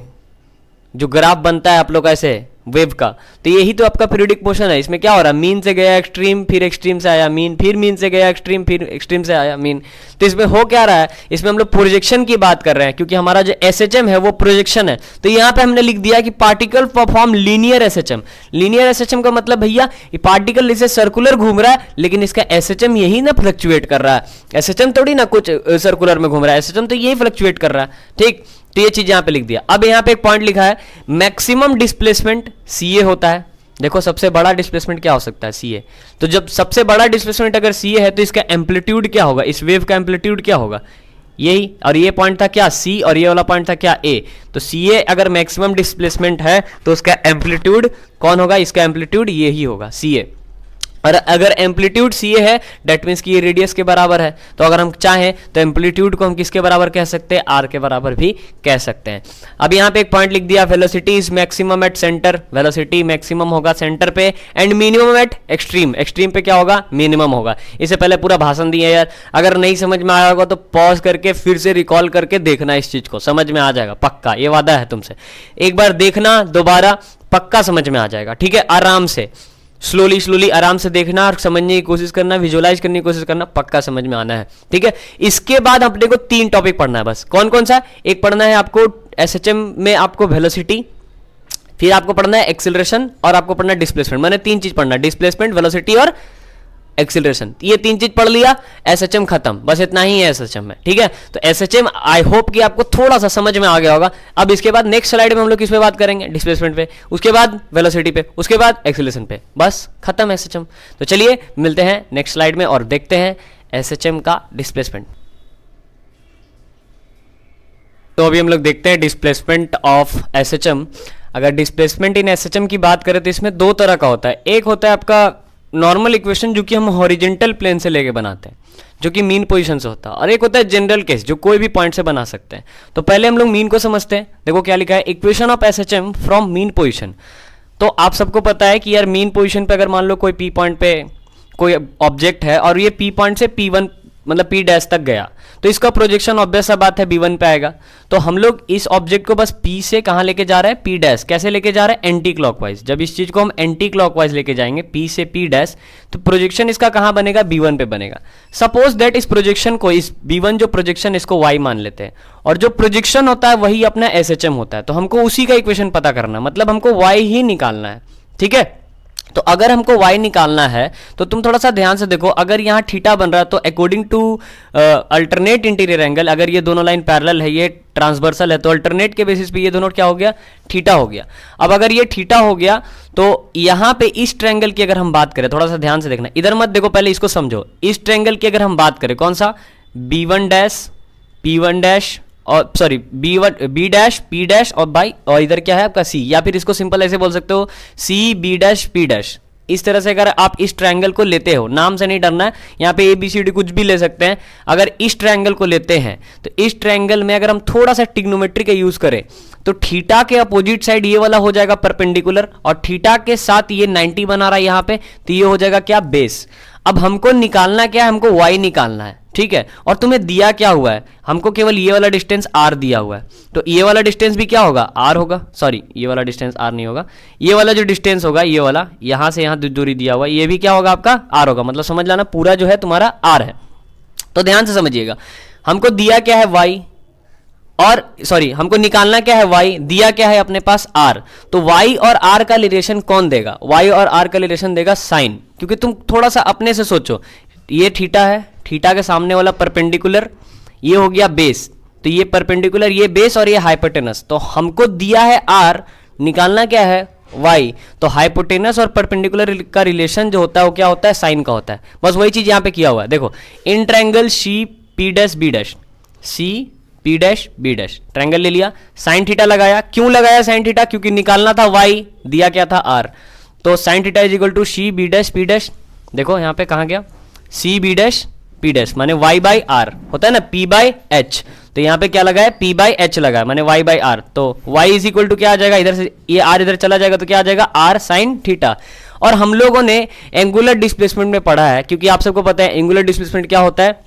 जो ग्राफ बनता है आप लोग ऐसे वेव का, तो यही तो आपका पीरियोडिक मोशन है। इसमें क्या हो रहा है, मीन से गया एक्सट्रीम, फिर एक्सट्रीम से आया मीन, फिर मीन से गया एक्सट्रीम, फिर एक्सट्रीम से आया मीन। तो इसमें हो क्या रहा है, इसमें हम लोग प्रोजेक्शन की बात कर रहे हैं, क्योंकि हमारा जो एसएचएम है वो प्रोजेक्शन है। तो यहाँ पे हमने लिख दिया कि particle perform linear SHM. Linear SHM का मतलब भैया ये पार्टिकल इसे सर्कुलर घूम रहा है, लेकिन इसका एसएचएम यही ना फ्लक्चुएट कर रहा है। एसएचएम थोड़ी ना कुछ सर्कुलर में घूम रहा है, एसएचएम तो यही फ्लक्चुएट कर रहा है, ठीक। तो ये चीज यहां पे लिख दिया। अब यहां पे एक पॉइंट लिखा है, मैक्सिमम डिस्प्लेसमेंट सीए होता है। देखो सबसे बड़ा डिस्प्लेसमेंट क्या हो सकता है, सीए। तो जब सबसे बड़ा डिस्प्लेसमेंट अगर सीए है तो इसका एम्पलीट्यूड क्या होगा, इस वेव का एम्पलीट्यूड क्या होगा, यही, और ये पॉइंट था क्या सी, और ये वाला पॉइंट था क्या ए। तो सी ए अगर मैक्सिमम डिस्प्लेसमेंट है तो उसका एम्पलीट्यूड कौन होगा, इसका एम्पलीट्यूड ये ही होगा सी ए। और अगर एम्पलीट्यूड सी ए है डेट मीन्स कि ये रेडियस के बराबर है, तो अगर हम चाहें तो एम्पलीट्यूड को हम किसके बराबर कह सकते हैं, आर के बराबर भी कह सकते हैं। अब यहाँ पे एक पॉइंट लिख दिया, velocity is maximum at centre, velocity maximum होगा सेंटर पे, and minimum eight extreme, extreme पे क्या होगा, मिनिमम होगा। इससे पहले पूरा भाषण दिया यार, अगर नहीं समझ में आया होगा तो पॉज करके फिर से रिकॉल करके देखना, इस चीज को समझ में आ जाएगा पक्का, ये वादा है तुमसे। एक बार देखना दोबारा, पक्का समझ में आ जाएगा, ठीक है। आराम से स्लोली स्लोली आराम से देखना और समझने की कोशिश करना, विजुअलाइज करने की कोशिश करना, पक्का समझ में आना है, ठीक है। इसके बाद अपने को 3 टॉपिक पढ़ना है बस। कौन कौन सा, एक पढ़ना है आपको एसएचएम में आपको वेलोसिटी, फिर आपको पढ़ना है एक्सीलरेशन, और आपको पढ़ना है डिस्प्लेसमेंट। मैंने 3 चीज पढ़ना है, डिस्प्लेसमेंट, वेलोसिटी और एक्सीलरेशन। ये 3 चीज पढ़ लिया, एसएचएम खत्म, बस इतना ही है एसएचएम में, ठीक है। तो एसएचएम आई होप कि आपको थोड़ा सा समझ में आ गया होगा। अब इसके बाद नेक्स्ट स्लाइड में हम लोग किस पे बात करेंगे, डिस्प्लेसमेंट पे, उसके बाद वेलोसिटी पे, उसके बाद एक्सीलरेशन पे, बस खत्म एसएचएम। तो चलिए मिलते हैं नेक्स्ट स्लाइड में और देखते हैं एसएचएम का डिस्प्लेसमेंट। तो अभी हम लोग देखते हैं डिस्प्लेसमेंट ऑफ एसएचएम। अगर डिस्प्लेसमेंट इन एसएचएम की बात करें तो इसमें 2 तरह का होता है। एक होता है आपका नॉर्मल इक्वेशन जो कि हम हॉरिजेंटल प्लेन से लेके बनाते हैं, जो कि मीन पोजीशन से होता है, और एक होता है जनरल केस जो कोई भी पॉइंट से बना सकते हैं। तो पहले हम लोग मीन को समझते हैं। देखो क्या लिखा है, equation of SHM from mean position. तो आप सबको पता है कि यार मीन पोजीशन पे अगर मान लो कोई पी पॉइंट पे कोई ऑब्जेक्ट है और ये पी पॉइंट से P1 मतलब P डैश तक गया, तो इसका प्रोजेक्शन ऑब्वियस सा बात है B1 पे आएगा। तो हम लोग इस ऑब्जेक्ट को बस P से कहाँ लेके जा रहे हैं, P डैश। कैसे लेके जा रहे हैं, एंटी क्लॉकवाइज। जब इस चीज को हम एंटी क्लॉकवाइज लेके जाएंगे P से P डैश, तो प्रोजेक्शन इसका कहाँ बनेगा, B1 पे बनेगा। सपोज दैट इस प्रोजेक्शन को, इस B1 जो प्रोजेक्शन, इसको Y मान लेते हैं, और जो प्रोजेक्शन होता है वही अपना SHM होता है। तो हमको उसी का इक्वेशन पता करना, मतलब हमको Y ही निकालना है, ठीक है। तो अगर हमको y निकालना है तो तुम थोड़ा सा ध्यान से देखो, अगर यहाँ थीटा बन रहा है तो according to alternate interior angle, अगर ये दोनों लाइन पैरेलल है, ये ट्रांसवर्सल है, तो अल्टरनेट के बेसिस पे ये दोनों क्या हो गया, थीटा हो गया। अब अगर ये थीटा हो गया तो यहाँ पे इस ट्रायंगल की अगर हम बात करें, थोड़ा सा ध्यान से देखना, इधर मत देखो, पहले इसको समझो। इस ट्रायंगल की अगर हम बात करें, कौन सा, B1 डैश P1 डैश और sorry B dash P dash और बाई, और इधर क्या है आपका C, या फिर इसको सिंपल ऐसे बोल सकते हो C B dash P dash. इस तरह से अगर आप इस ट्रायंगल को लेते हो, नाम से नहीं डरना है, यहाँ पे ABCD कुछ भी ले सकते हैं। अगर इस ट्रायंगल को लेते हैं तो इस ट्रायंगल में अगर हम थोड़ा सा ट्रिग्नोमेट्री का यूज करें तो थीटा के अपोजिट साइड ये वाला हो जाएगा परपेंडिकुलर, और थीटा के साथ ये 90 बना रहा है यहाँ पे, तो ये हो जाएगा क्या, बेस। अब हमको निकालना क्या है, हमको y निकालना है, ठीक है। और तुम्हें दिया क्या हुआ है, हमको केवल ये वाला डिस्टेंस r दिया हुआ है, तो ये वाला डिस्टेंस भी क्या होगा, r होगा। सॉरी, ये वाला डिस्टेंस r नहीं होगा, ये वाला जो डिस्टेंस होगा, ये वाला यहां से यहां दूरी दिया हुआ, ये भी क्या होगा आपका r होगा। मतलब समझ लाना, पूरा जो है तुम्हारा r है। तो ध्यान से समझिएगा, हमको दिया क्या है y, और सॉरी हमको निकालना क्या है y, दिया क्या है अपने पास r। तो y और r का रिलेशन कौन देगा, y और r का रिलेशन देगा साइन। क्योंकि तुम थोड़ा सा अपने से सोचो, ये थीटा है, थीटा के सामने वाला परपेंडिकुलर, ये हो गया बेस, तो ये परपेंडिकुलर, ये बेस और ये हाइपोटेनस। तो हमको दिया है r, निकालना क्या है y। तो हाइपोटेनस और परपेंडिकुलर का रिलेशन जो होता है वो क्या होता है, साइन का होता है। बस वही चीज यहाँ पे किया हुआ है। देखो, in triangle C P dash B dash, C P dash B dash, triangle ले लिया, साइन थीटा लगाया। क्यों लगाया साइन थीटा, क्योंकि निकालना था y, दिया क्या था r। तो sine theta is equal to C B dash P dash. देखो यहाँ पे कहाँ गया, C B dash P dash, माने y बाई r होता है ना, P बाई h। तो यहाँ पे क्या लगा है, P बाई h लगा है, माने y बाई r। तो y इज इक्वल टू क्या आ जाएगा, इधर से ये r इधर चला जाएगा तो क्या आ जाएगा, r साइन थीटा। और हम लोगों ने एंगुलर डिस्प्लेसमेंट में पढ़ा है, क्योंकि आप सबको पता है एंगुलर डिस्प्लेसमेंट क्या होता है,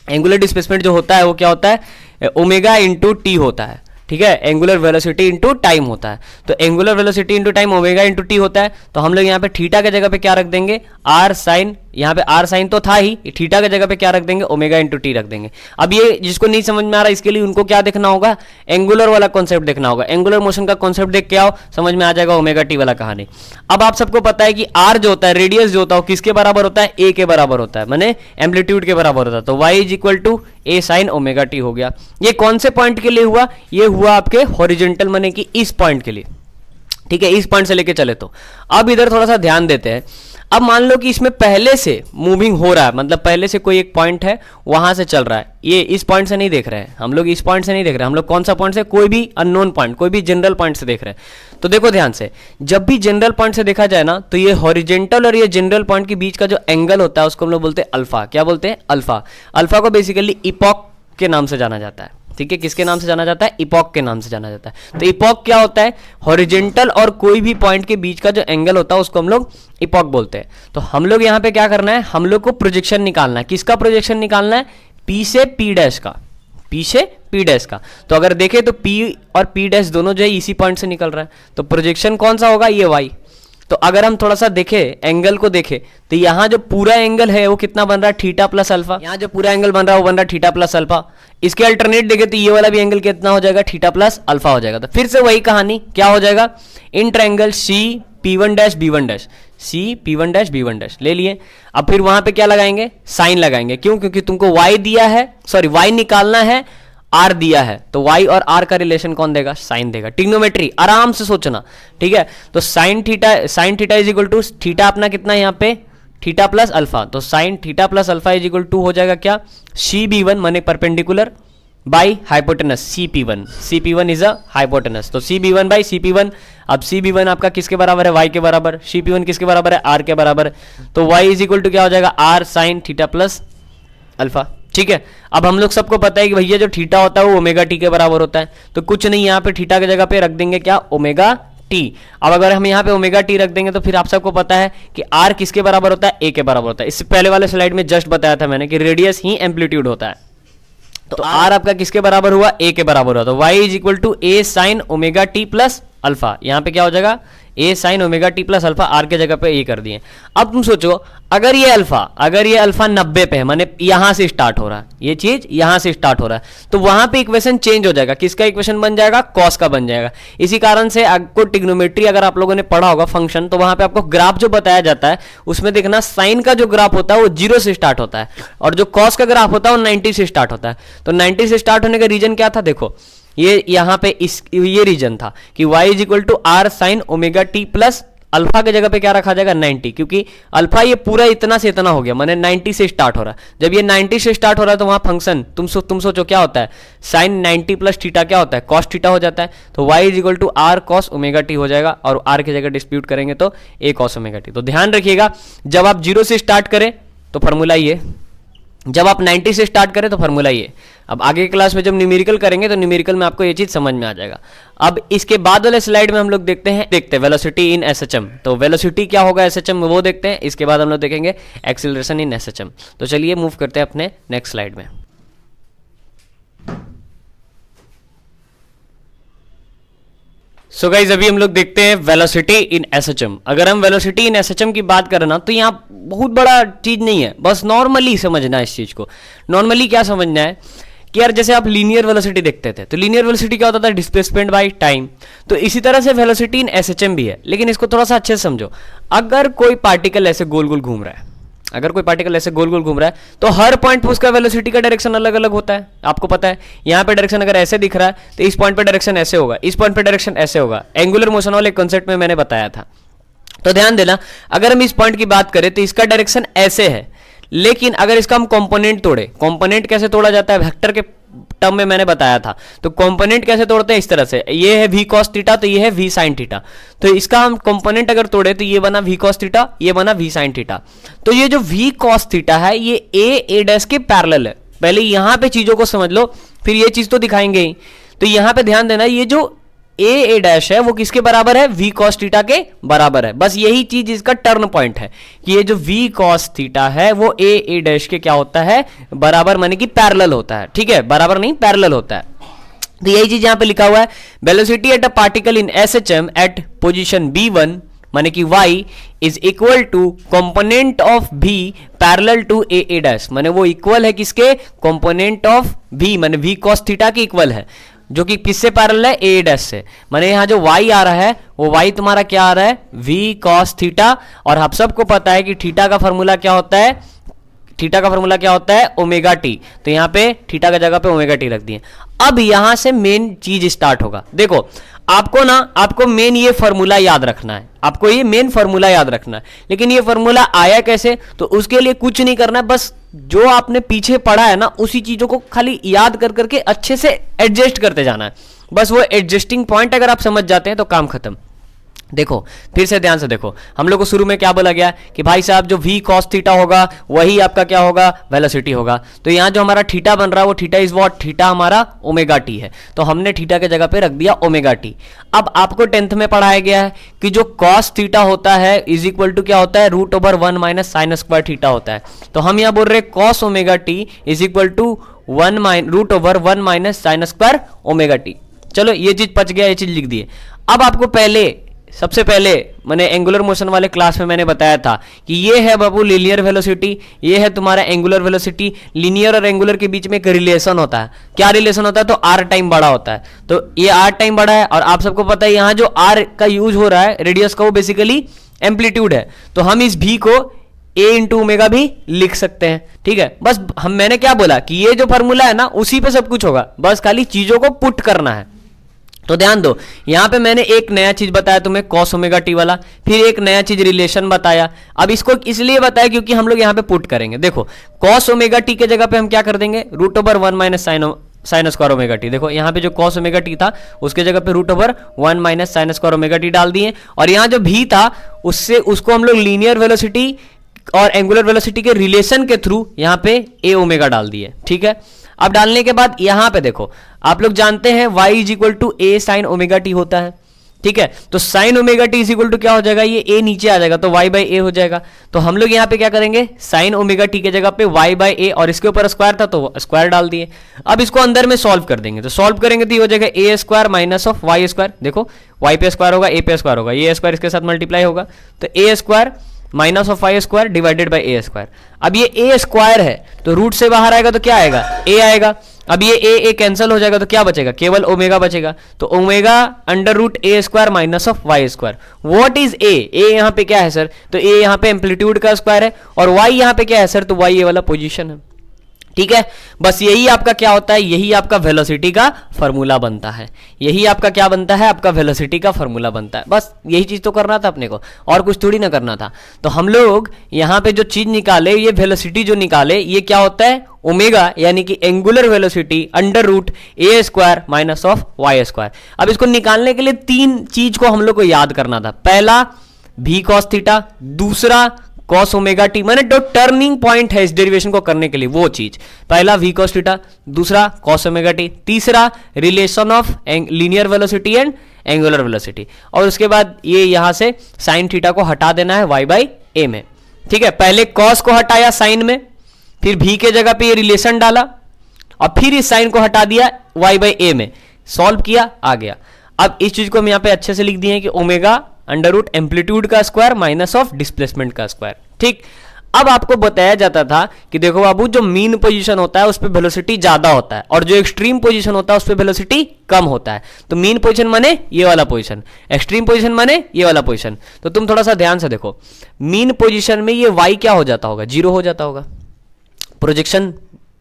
एंगुलर डिस्प्लेसमेंट जो होता है वो क्या होता है, ओमेगा इंटू टी होता है, ठीक है। एंगुलर वेलोसिटी इंटू टाइम होता है, तो angular velocity into time omega into T होता है। तो हम लोग यहाँ पे थीटा के जगह पे क्या रख देंगे, आर साइन, यहाँ पे आर साइन तो था ही, थीटा के जगह पे क्या रख देंगे, ओमेगा इंटू टी रख देंगे। अब ये जिसको नहीं समझ में आ रहा, इसके लिए उनको क्या देखना होगा, एंगुलर वाला कॉन्सेप्ट देखना होगा। एंगुलर मोशन का कॉन्सेप्ट देख के आओ, समझ में आ जाएगा ओमेगा टी वाला कहानी। अब आप सबको पता है कि आर जो होता है, रेडियस जो होता है, किसके बराबर होता है, ए के बराबर होता है, माने एम्पलीट्यूड के बराबर होता है। तो Y is equal to A sine omega t हो गया। ये कौन से पॉइंट के लिए हुआ, ये हुआ आपके हॉरिजॉन्टल, माने कि इस पॉइंट के लिए, ठीक है। इस पॉइंट से लेके चले तो अब इधर थोड़ा सा ध्यान देते हैं। अब मान लो कि इसमें पहले से मूविंग हो रहा है, मतलब पहले से कोई एक पॉइंट है वहां से चल रहा है, ये इस पॉइंट से नहीं देख रहे हैं हम लोग, इस पॉइंट से नहीं देख रहे हैं हम लोग, कौन सा पॉइंट से, कोई भी अननोन पॉइंट, कोई भी जनरल पॉइंट से देख रहे हैं। तो देखो ध्यान से, जब भी जनरल पॉइंट से देखा जाए ना, तो ये हॉरिजेंटल और ये जनरल पॉइंट के बीच का जो एंगल होता है उसको हम लोग बोलते हैं अल्फा। क्या बोलते हैं? अल्फा। अल्फा को बेसिकली इपॉक के नाम से जाना जाता है, ठीक है। किसके नाम से जाना जाता है? इपॉक के नाम से जाना जाता है। तो इपॉक क्या होता है? हॉरिजेंटल और कोई भी पॉइंट के बीच का जो एंगल होता है उसको हम लोग इपॉक बोलते हैं। तो हम लोग यहाँ पे क्या करना है, हम लोग को प्रोजेक्शन निकालना है। किसका प्रोजेक्शन निकालना है? पी से पी डैश का, पी से पी डैश का। तो अगर देखें तो पी और पी डैश दोनों जो है इसी पॉइंट से निकल रहा है, तो प्रोजेक्शन कौन सा होगा? ये वाई। तो अगर हम थोड़ा सा देखें, एंगल को देखें, तो यहाँ जो पूरा एंगल है वो कितना बन रहा है? Theta plus alpha. यहाँ जो पूरा एंगल बन रहा है वो बन रहा है थीटा प्लस अल्फा। इसके अल्टरनेट देखें तो ये वाला भी एंगल कितना हो जाएगा? थीटा प्लस अल्फा हो जाएगा। तो फिर से वही कहानी, क्या हो जाएगा? In triangle C P one dash B one dash, C P one dash B one dash ले लिए। अब फिर वहां पे क्या लगाएंगे? साइन लगाएंगे। क्यों? क्योंकि तुमको वाई दिया है, सॉरी वाई निकालना है, आर दिया है, तो वाई और आर का रिलेशन कौन देगा? साइन देगा। ट्रिग्नोमेट्री आराम से सोचना, ठीक है। तो sine theta is equal to theta अपना कितना है यहाँ पे? Theta plus alpha. तो sine theta plus alpha is equal to हो जाएगा क्या? सी बी वन माने perpendicular by hypotenuse C P one. C P one is a hypotenuse. तो C B one by C P one. अब C B one आपका किसके बराबर है? वाई के बराबर। सी पी वन किसके बराबर है? आर के बराबर। तो वाई इज इक्वल टू क्या हो जाएगा? R sine theta plus alpha, ठीक है। अब हम लोग सबको पता है कि भैया जो थीटा होता है वो ओमेगा टी के बराबर होता है, तो कुछ नहीं, यहाँ पे थीटा की जगह पे रख देंगे क्या? Omega T. अब अगर हम यहाँ पे ओमेगा टी रख देंगे तो फिर आप सबको पता है कि आर किसके बराबर होता है? ए के बराबर होता है। इससे पहले वाले स्लाइड में जस्ट बताया था मैंने कि रेडियस ही एम्पलीट्यूड होता है। तो आर आपका किसके बराबर हुआ? ए के बराबर हुआ। तो Y is equal to A sine omega T plus alpha. यहाँ पे क्या हो जाएगा? A sine omega T plus alpha, R के जगह पे ए कर दिए। अब तुम सोचो, अगर ये अल्फा 90 पे है, माने यहां से स्टार्ट हो रहा है, ये चीज यहां से स्टार्ट हो रहा है, तो वहां पे इक्वेशन चेंज हो जाएगा। किसका इक्वेशन बन जाएगा? कॉस का बन जाएगा। इसी कारण से आपको ट्रिग्नोमेट्री अगर आप लोगों ने पढ़ा होगा फंक्शन, तो वहां पे आपको ग्राफ जो बताया जाता है उसमें देखना, साइन का जो ग्राफ होता है वो 0 से स्टार्ट होता है और जो कॉस का ग्राफ होता है वो 90 से स्टार्ट होता है। तो 90 से स्टार्ट होने का रीजन क्या था? देखो ये यहाँ पे ये रीजन था कि y is equal to r sine omega T plus alpha के जगह पे क्या रखा जाएगा? 90, क्योंकि अल्फा ये पूरा इतना से इतना हो गया, माने 90 से स्टार्ट हो रहा है। जब ये 90 से स्टार्ट हो रहा है तो वहां फंक्शन तुम सोचो क्या होता है? साइन 90 प्लस थीटा क्या होता है? कॉस थीटा हो जाता है। तो y is equal to r cos omega t हो जाएगा, और r की जगह डिस्प्यूट करेंगे तो a कॉस ओमेगा टी। तो ध्यान रखिएगा, जब आप 0 से स्टार्ट करें तो फॉर्मूला ये, जब आप 90 से स्टार्ट करें तो फॉर्मूला ये। अब आगे की क्लास में जब न्यूमेरिकल करेंगे तो न्यूमेरिकल में आपको ये चीज समझ में आ जाएगा। अब इसके बाद वाले स्लाइड में हम लोग देखते हैं वेलोसिटी इन एसएचएम। तो वेलोसिटी क्या होगा एसएचएम में वो देखते हैं। इसके बाद हम लोग देखेंगे एक्सीलरेशन इन एसएचएम। तो चलिए मूव करते हैं अपने नेक्स्ट स्लाइड में। सो गाइज अभी हम लोग देखते हैं वेलोसिटी इन एसएचएम। अगर हम वेलोसिटी इन एसएचएम की बात करें ना, तो यहाँ बहुत बड़ा चीज नहीं है, बस नॉर्मली समझना है इस चीज को। नॉर्मली क्या समझना है कि यार जैसे आप लीनियर वेलोसिटी देखते थे, तो लीनियर वेलोसिटी क्या होता था? Displacement by time. तो इसी तरह से वेलोसिटी इन एसएचएम भी है, लेकिन इसको थोड़ा सा अच्छे से समझो। अगर कोई पार्टिकल ऐसे गोल गोल घूम रहा है, तो हर पॉइंट पे उसका वेलोसिटी का डायरेक्शन अलग अलग होता है। आपको पता है यहाँ पे डायरेक्शन अगर ऐसे दिख रहा है तो इस पॉइंट पे डायरेक्शन ऐसे होगा, इस पॉइंट पे डायरेक्शन ऐसे होगा। एंगुलर मोशन वाले कॉन्सेप्ट में मैंने बताया था। तो ध्यान देना, अगर हम इस पॉइंट की बात करें तो इसका डायरेक्शन ऐसे है, लेकिन अगर इसका हम कंपोनेंट तोड़े, कंपोनेंट कैसे तोड़ा जाता है? वेक्टर के टर्म में मैंने बताया था। तो कंपोनेंट कैसे तोड़ते हैं? इस तरह से, ये है v cos थीटा, तो ये है v sin थीटा। तो इसका हम कंपोनेंट अगर तोड़े तो ये बना v cos थीटा, ये बना v sin थीटा। तो ये जो v cos थीटा है ये a डैश के पैरेलल है। पहले यहां पे चीजों को समझ लो, फिर ये चीज तो दिखाएंगे ही। तो यहां पे ध्यान देना, ये जो a डैश है वो किसके बराबर है? v cos थीटा के बराबर है। बस यही चीज इसका टर्न पॉइंट है कि ये जो v cos थीटा है वो a डैश के क्या होता है? बराबर, माने कि पैरेलल होता है। ठीक है, बराबर नहीं, पैरेलल होता है। तो यही चीज यहां पे लिखा हुआ है, velocity at a particle in SHM at position b1 माने कि y is equal to component of v parallel to a dash, माने वो इक्वल है किसके? कंपोनेंट ऑफ v, माने v cos थीटा के इक्वल है, जो कि किससे पैरेलल है? a डैश से। माने यहाँ जो y आ रहा है वो y तुम्हारा क्या आ रहा है? v cos theta. और आप सबको पता है कि थीटा का फॉर्मूला क्या होता है? थीटा का फॉर्मूला क्या होता है, ओमेगा टी, तो यहाँ पे थीटा का जगह पे ओमेगा टी रख दिए। अब यहां से मेन चीज स्टार्ट होगा। देखो आपको मेन ये फॉर्मूला याद रखना है, आपको ये मेन फॉर्मूला याद रखना है। लेकिन ये फॉर्मूला आया कैसे, तो उसके लिए कुछ नहीं करना है, बस जो आपने पीछे पढ़ा है ना उसी चीजों को खाली याद कर करके अच्छे से एडजस्ट करते जाना है। बस वो एडजस्टिंग पॉइंट अगर आप समझ जाते हैं तो काम खत्म। देखो फिर से ध्यान से देखो, हम लोग को शुरू में क्या बोला गया कि भाई साहब जो v cos थीटा होगा वही आपका क्या होगा, वेलोसिटी होगा। तो यहाँ जो हमारा थीटा बन रहा है वो थीटा इज व्हाट, थीटा हमारा ओमेगा टी है, तो हमने थीटा के जगह पे रख दिया ओमेगा टी। अब आपको 10th में पढ़ाया गया है कि जो cos थीटा होता है इज इक्वल टू क्या होता है, √1 माइनस साइन स्क्वायर थीटा होता है। तो हम यहाँ बोल रहे हैं cos omega t is equal to √1 minus sine square omega t. चलो ये चीज पच गया, ये चीज लिख दिए। अब आपको सबसे पहले मैंने एंगुलर मोशन वाले क्लास में मैंने बताया था कि ये है बाबू लीनियर वेलोसिटी, ये है तुम्हारा एंगुलर वेलोसिटी। लीनियर और एंगुलर के बीच में एक रिलेशन होता है। क्या रिलेशन होता है, तो r टाइम बड़ा होता है। तो ये r टाइम बड़ा है और आप सबको पता है यहाँ जो r का यूज हो रहा है रेडियस का वो बेसिकली एम्पलीट्यूड है। तो हम इस v को a इंटू ओमेगा भी लिख सकते हैं। ठीक है, बस मैंने क्या बोला कि ये जो फॉर्मूला है ना उसी पे सब कुछ होगा, बस खाली चीजों को पुट करना है। तो ध्यान दो, यहां पे मैंने एक नया चीज बताया तुम्हें cos ओमेगा टी वाला, फिर एक नया चीज रिलेशन बताया। अब इसको इसलिए बताया क्योंकि हम लोग यहां पे पुट करेंगे। देखो cos ओमेगा टी के जगह पे हम क्या कर देंगे, √1 minus sine square omega T. देखो यहाँ पे जो cos ओमेगा टी था उसके जगह पे √1 minus sine square omega T डाल दिए, और यहाँ जो भी था उसको हम लोग लीनियर वेलोसिटी और एंगुलर वेलोसिटी के रिलेशन के थ्रू यहाँ पे a ओमेगा डाल दिए। ठीक है, अब डालने के बाद यहां पे देखो, आप लोग जानते हैं y is equal to A sine omega t होता है। ठीक है, तो sine omega t is equal to क्या हो जाएगा, ये a नीचे आ जाएगा तो y बाई ए हो जाएगा। तो हम लोग यहाँ पे क्या करेंगे, साइन ओमेगा टी के जगह पे y बाई ए, और इसके ऊपर स्क्वायर था तो स्क्वायर डाल दिए। अब इसको अंदर में सॉल्व कर देंगे, तो सॉल्व करेंगे तो ये हो जाएगा A square minus of Y square. देखो y पे स्क्वायर होगा, a पे स्क्वायर होगा, ये स्क्वायर इसके साथ मल्टीप्लाई होगा, तो A square minus of Y square divided by A square. अब ये ए स्क्वायर है तो रूट से बाहर आएगा तो क्या आएगा, a आएगा। अब ये ए कैंसिल हो जाएगा तो क्या बचेगा, केवल ओमेगा बचेगा। तो omega under root a square minus of Y square. What is a यहाँ पे क्या है सर, तो ए यहाँ पे एम्पलीट्यूड का स्क्वायर है, और वाई यहाँ पे क्या है सर, तो वाई ये वाला पोजीशन है। ठीक है, बस यही आपका क्या होता है, यही आपका वेलोसिटी का फॉर्मूला बनता है। यही आपका क्या बनता है, आपका वेलोसिटी का फॉर्मूला बनता है। बस यही चीज तो करना था अपने को, और कुछ थोड़ी ना करना था। तो हम लोग यहाँ पे जो चीज निकाले, ये वेलोसिटी जो निकाले, ये क्या होता है, ओमेगा यानी कि angular velocity under root a square minus of Y square. अब इसको निकालने के लिए तीन चीज को हम लोग को याद करना था। पहला v cos थीटा, दूसरा cos ओमेगा टी, मैंने जो टर्निंग पॉइंट है इस डेरिवेशन को करने के लिए वो चीज, पहला v cos थीटा, दूसरा cos ओमेगा टी, तीसरा relation of linear velocity and angular velocity, और उसके बाद ये यहां से साइन थीटा को हटा देना है y बाई ए में। ठीक है, पहले cos को हटाया साइन में, फिर v के जगह पे ये रिलेशन डाला, और फिर इस साइन को हटा दिया y बाई ए में, सॉल्व किया, आ गया। अब इस चीज को हम यहाँ पे अच्छे से लिख दिए कि ओमेगा अंडर रूट एम्पलीट्यूड का स्क्वायर माइनस ऑफ डिस्प्लेसमेंट का स्क्वायर। ठीक, अब आपको बताया जाता था कि देखो बाबू, जो मीन पोजीशन होता है उस पर वेलोसिटी ज्यादा होता है, और जो एक्सट्रीम पोजीशन होता है उस पर वेलोसिटी कम होता है। तो मीन पोजीशन माने ये वाला पोजीशन, एक्सट्रीम पोजीशन माने ये वाला पोजीशन। तो तुम थोड़ा सा ध्यान से देखो, मीन पोजीशन में ये y क्या हो जाता होगा, जीरो हो जाता होगा, प्रोजेक्शन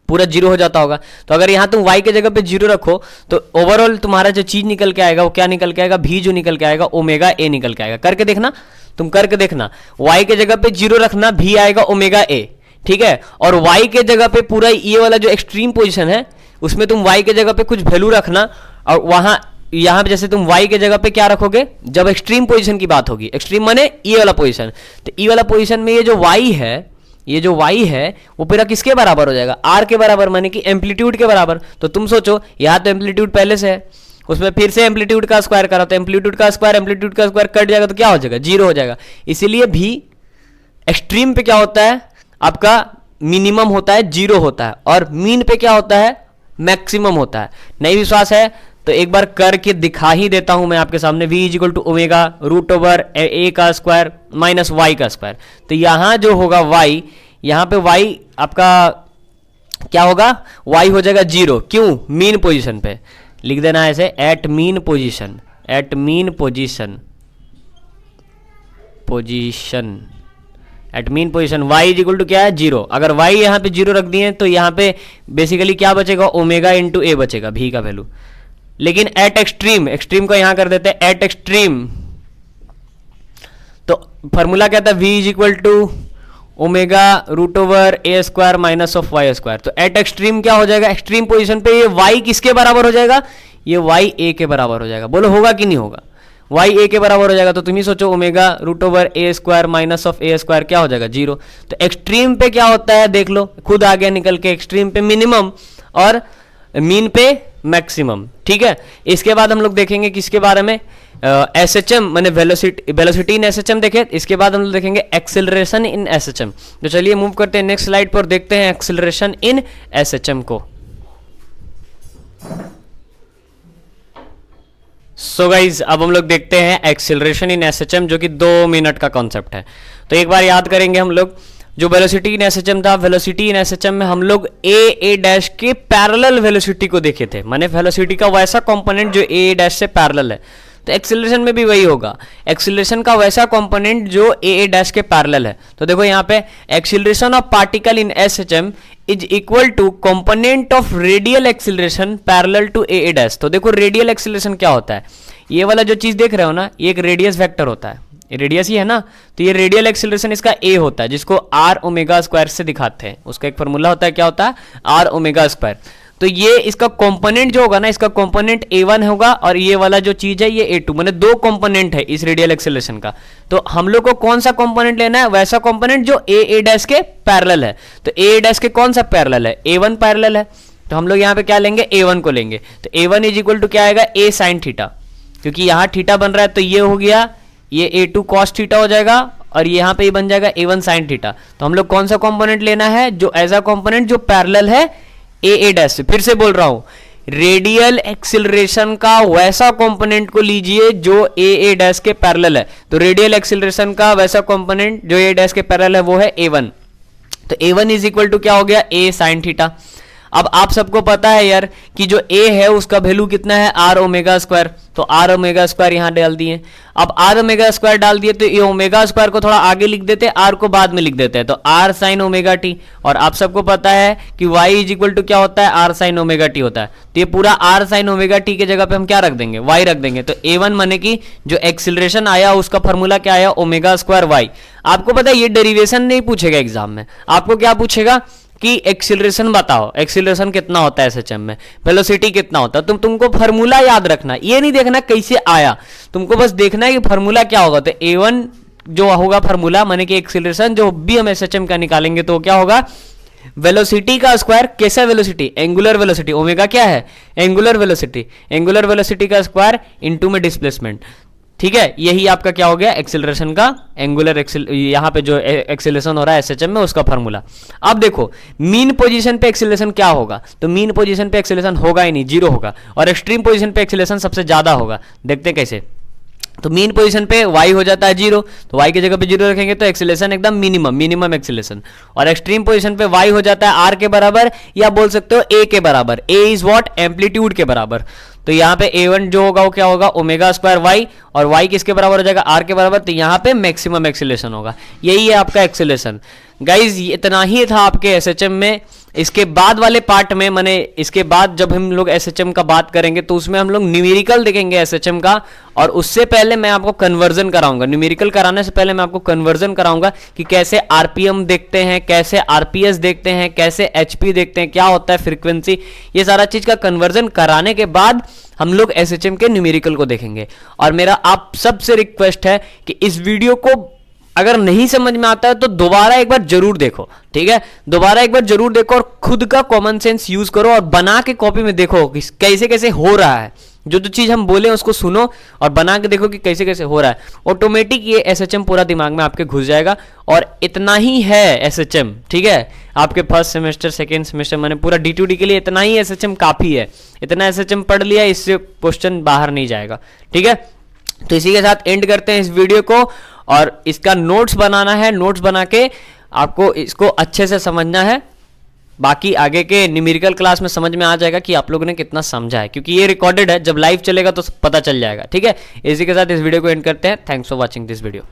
पूरा जीरो हो जाता होगा। तो अगर यहां तुम y के जगह पे जीरो रखो तो ओवरऑल तुम्हारा जो चीज निकल के आएगा वो क्या निकल के आएगा, v जो निकल के आएगा ओमेगा ए निकल के आएगा। करके देखना, तुम करके देखना, y के जगह पे जीरो रखना, v आएगा ओमेगा ए। ठीक है, और y के जगह पे पूरा ये वाला जो एक्सट्रीम पोजीशन है उसमें तुम y के जगह पे कुछ वैल्यू रखना, और वहां यहां पे जैसे तुम y के जगह पे क्या रखोगे, जब एक्सट्रीम पोजीशन की बात होगी, एक्सट्रीम माने ये वाला पोजीशन, तो ये वाला पोजीशन में ये जो y है, ये जो y है वो पूरा किसके बराबर हो जाएगा, r के बराबर, माने कि एम्पलीट्यूड के बराबर। तो तुम सोचो, यहाँ तो एम्पलीट्यूड पहले से है, उसमें फिर से एम्पलीट्यूड का स्क्वायर करा तो एम्पलीट्यूड का स्क्वायर कट जाएगा तो क्या हो जाएगा, जीरो हो जाएगा। इसीलिए भी एक्सट्रीम पे क्या होता है, आपका मिनिमम होता है, जीरो होता है, और मीन पे क्या होता है, मैक्सिमम होता है। नहीं विश्वास है तो एक बार करके दिखा ही देता हूं मैं आपके सामने। v is equal to omega root over A का स्क्वायर माइनस वाई का स्क्वायर। तो यहां जो होगा y, यहां पे y आपका क्या होगा, y हो जाएगा जीरो। क्यों, मीन पोजीशन पे लिख देना ऐसे, at mean position, at mean position, position at mean position y is equal to क्या है 0। अगर y यहाँ पे 0 रख दिए तो यहाँ पे बेसिकली क्या बचेगा ओमेगा इंटू ए बचेगा v का वैल्यू। लेकिन एट एक्सट्रीम, एक्सट्रीम को यहां कर देते हैं एट एक्सट्रीम, तो फॉर्मूला क्या था v is equal to omega root over a square minus of Y square. तो एट एक्सट्रीम क्या हो जाएगा, एक्सट्रीम पोजीशन पे ये y किसके बराबर हो जाएगा, ये y a के बराबर हो जाएगा। बोलो होगा कि नहीं होगा, y a के बराबर हो जाएगा। तो तुम ही सोचो omega root over a square minus of a square क्या हो जाएगा 0। तो एक्सट्रीम पे क्या होता है देख लो, खुद आ गया निकल के, एक्सट्रीम पे मिनिमम और मीन पे मैक्सिमम। ठीक है, इसके बाद हम लोग देखेंगे किसके बारे में, एस एच एम मैंने velocity in S H M देखे। इसके बाद हम लोग देखेंगे acceleration in S H M. तो चलिए मूव करते हैं नेक्स्ट स्लाइड पर, देखते हैं acceleration in S H M को। सो गाइज अब हम लोग देखते हैं acceleration in S H M, जो कि 2 मिनट का कॉन्सेप्ट है। तो एक बार याद करेंगे हम लोग, जो वेलोसिटी इन एसएचएम था, वेलोसिटी इन एसएचएम में हम लोग ए डैश के पैरेलल वेलोसिटी को देखे थे, माने वेलोसिटी का वैसा कंपोनेंट जो ए डैश से पैरेलल है। तो एक्सेलरेशन में भी वही होगा, एक्सेलरेशन का वैसा कंपोनेंट जो ए डैश के पैरेलल है। तो देखो यहाँ पे acceleration of particle in SHM is equal to component of radial acceleration parallel to a dash. तो देखो रेडियल एक्सेलरेशन क्या होता है, ये वाला जो चीज देख रहे हो ना, ये एक रेडियस वेक्टर होता है, रेडियस ही है ना। तो ये रेडियल एक्सेलरेशन इसका ए होता है, जिसको आर ओमेगा स्क्वायर से दिखाते हैं। उसका एक फॉर्मूला होता है, क्या होता है, आर ओमेगा स्क्वायर। तो ये इसका कंपोनेंट जो होगा ना, इसका कंपोनेंट a1 होगा और ये वाला जो चीज है ये a2, माने 2 कंपोनेंट है इस रेडियल एक्सेलरेशन का। तो हम लोग को कौन सा कंपोनेंट लेना है, वैसा कंपोनेंट जो a डैश के पैरेलल है। तो a डैश के कौन सा पैरेलल है, a1 पैरेलल है। तो हम लोग यहाँ पे क्या लेंगे, a1 को लेंगे। तो a1 इज इक्वल टू क्या आएगा, a साइन थीटा, क्योंकि यहाँ थीटा बन रहा है तो ये हो गया, ये a2 cos थीटा हो जाएगा और यहाँ पे ये बन जाएगा a1 sin थीटा। तो हम लोग कौन सा कंपोनेंट लेना है, जो एज अ कंपोनेंट जो पैरेलल है ए डैश से। फिर से बोल रहा हूं, रेडियल एक्सेलरेशन का वैसा कंपोनेंट को लीजिए जो ए डैश के पैरेलल है। तो रेडियल एक्सेलरेशन का वैसा कंपोनेंट जो ए डैश के पैरेलल है वो है a1। तो a1 इज इक्वल टू क्या हो गया, a sin थीटा। अब आप सबको पता है यार कि जो a है उसका वैल्यू कितना है, आर ओमेगा स्क्वायर। तो आर ओमेगा स्क्वायर यहां डाल दिए। अब आर ओमेगा स्क्वायर डाल दिए तो ये ओमेगा स्क्वायर को थोड़ा आगे लिख देते हैं, आर को बाद में लिख देते हैं। तो आर साइन ओमेगा टी। और आप सबको पता है कि y इज इक्वल टू क्या होता है, आर साइन ओमेगा टी होता है। तो ये पूरा आर साइन ओमेगा टी के जगह पे हम क्या रख देंगे, y रख देंगे। तो a1 माने कि जो एक्सिलरेशन आया उसका फॉर्मूला क्या आया, ओमेगा स्क्वायर y। आपको पता है ये डेरिवेशन नहीं पूछेगा एग्जाम में, आपको क्या पूछेगा कि एक्सीलरेशन बताओ, एक्सीलरेशन कितना होता है एसएचएम में, वेलोसिटी कितना होता है। तुमको फार्मूला याद रखना, ये नहीं देखना कैसे आया, तुमको बस देखना है कि फार्मूला क्या होगा। तो a1 जो होगा फार्मूला, माने कि एक्सीलरेशन जो भी हम एसएचएम का निकालेंगे तो क्या होगा, वेलोसिटी का स्क्वायर। कैसा वेलोसिटी, एंगुलर वेलोसिटी। ओमेगा क्या है, एंगुलर वेलोसिटी। एंगुलर वेलोसिटी का स्क्वायर इनटू में डिस्प्लेसमेंट। ठीक है, यही आपका क्या हो गया, एक्सेलरेशन का एंगुलर यहाँ पे जो एक्सेलरेशन हो रहा है एसएचएम में उसका फार्मूला। अब देखो मीन पोजीशन पे एक्सेलरेशन क्या होगा, तो मीन पोजीशन पे एक्सेलरेशन होगा ही नहीं, 0 होगा। और एक्सट्रीम पोजीशन पे एक्सेलरेशन सबसे ज्यादा होगा। देखते हैं कैसे। तो मीन पोजीशन पे y हो जाता है 0, तो y की जगह पे 0 रखेंगे तो एक्सेलरेशन एकदम मिनिमम एक्सेलरेशन। और एक्सट्रीम पोजीशन पे y हो जाता है r के बराबर, या बोल सकते हो a के बराबर। a इज व्हाट, एम्पलीट्यूड के बराबर। तो यहाँ पे a1 जो होगा वो क्या होगा, ओमेगा स्क्वायर y, और y किसके बराबर हो जाएगा, r के बराबर। तो यहाँ पे मैक्सिमम एक्सेलरेशन होगा। यही है आपका एक्सेलरेशन। गाइज इतना ही था आपके एसएचएम में। इसके बाद वाले पार्ट में, माने इसके बाद जब हम लोग एसएचएम का बात करेंगे तो उसमें हम लोग न्यूमेरिकल देखेंगे एसएचएम का। और उससे पहले मैं आपको कन्वर्जन कराऊंगा, न्यूमेरिकल कराने से पहले मैं आपको कन्वर्जन कराऊंगा कि कैसे आरपीएम देखते हैं, कैसे आरपीएस देखते हैं, कैसे एचपी देखते हैं, क्या होता है फ्रीक्वेंसी। ये सारा चीज का कन्वर्जन कराने के बाद हम लोग एसएचएम के न्यूमेरिकल को देखेंगे। और मेरा आप सबसे रिक्वेस्ट है कि इस वीडियो को अगर नहीं समझ में आता है तो दोबारा एक बार जरूर देखो, ठीक है, दोबारा एक बार जरूर देखो और खुद का कॉमन सेंस यूज करो और बना के कॉपी में देखो कि कैसे कैसे हो रहा है। जो चीज हम बोले उसको सुनो और बना के देखो कि कैसे कैसे हो रहा है। ऑटोमेटिक ये एसएचएम पूरा दिमाग में आपके घुस जाएगा। और इतना ही है एसएचएम, ठीक है, आपके फर्स्ट सेमेस्टर सेकेंड सेमेस्टर मैंने पूरा D2D के लिए इतना ही एसएचएम काफी है। इतना एसएचएम पढ़ लिया, इससे क्वेश्चन बाहर नहीं जाएगा, ठीक है। तो इसी के साथ एंड करते हैं इस वीडियो को। और इसका नोट्स बनाना है, नोट्स बना के आपको इसको अच्छे से समझना है। बाकी आगे के न्यूमेरिकल क्लास में समझ में आ जाएगा कि आप लोगों ने कितना समझा है, क्योंकि ये रिकॉर्डेड है, जब लाइव चलेगा तो पता चल जाएगा, ठीक है। इसी के साथ इस वीडियो को एंड करते हैं। Thanks for watching this video.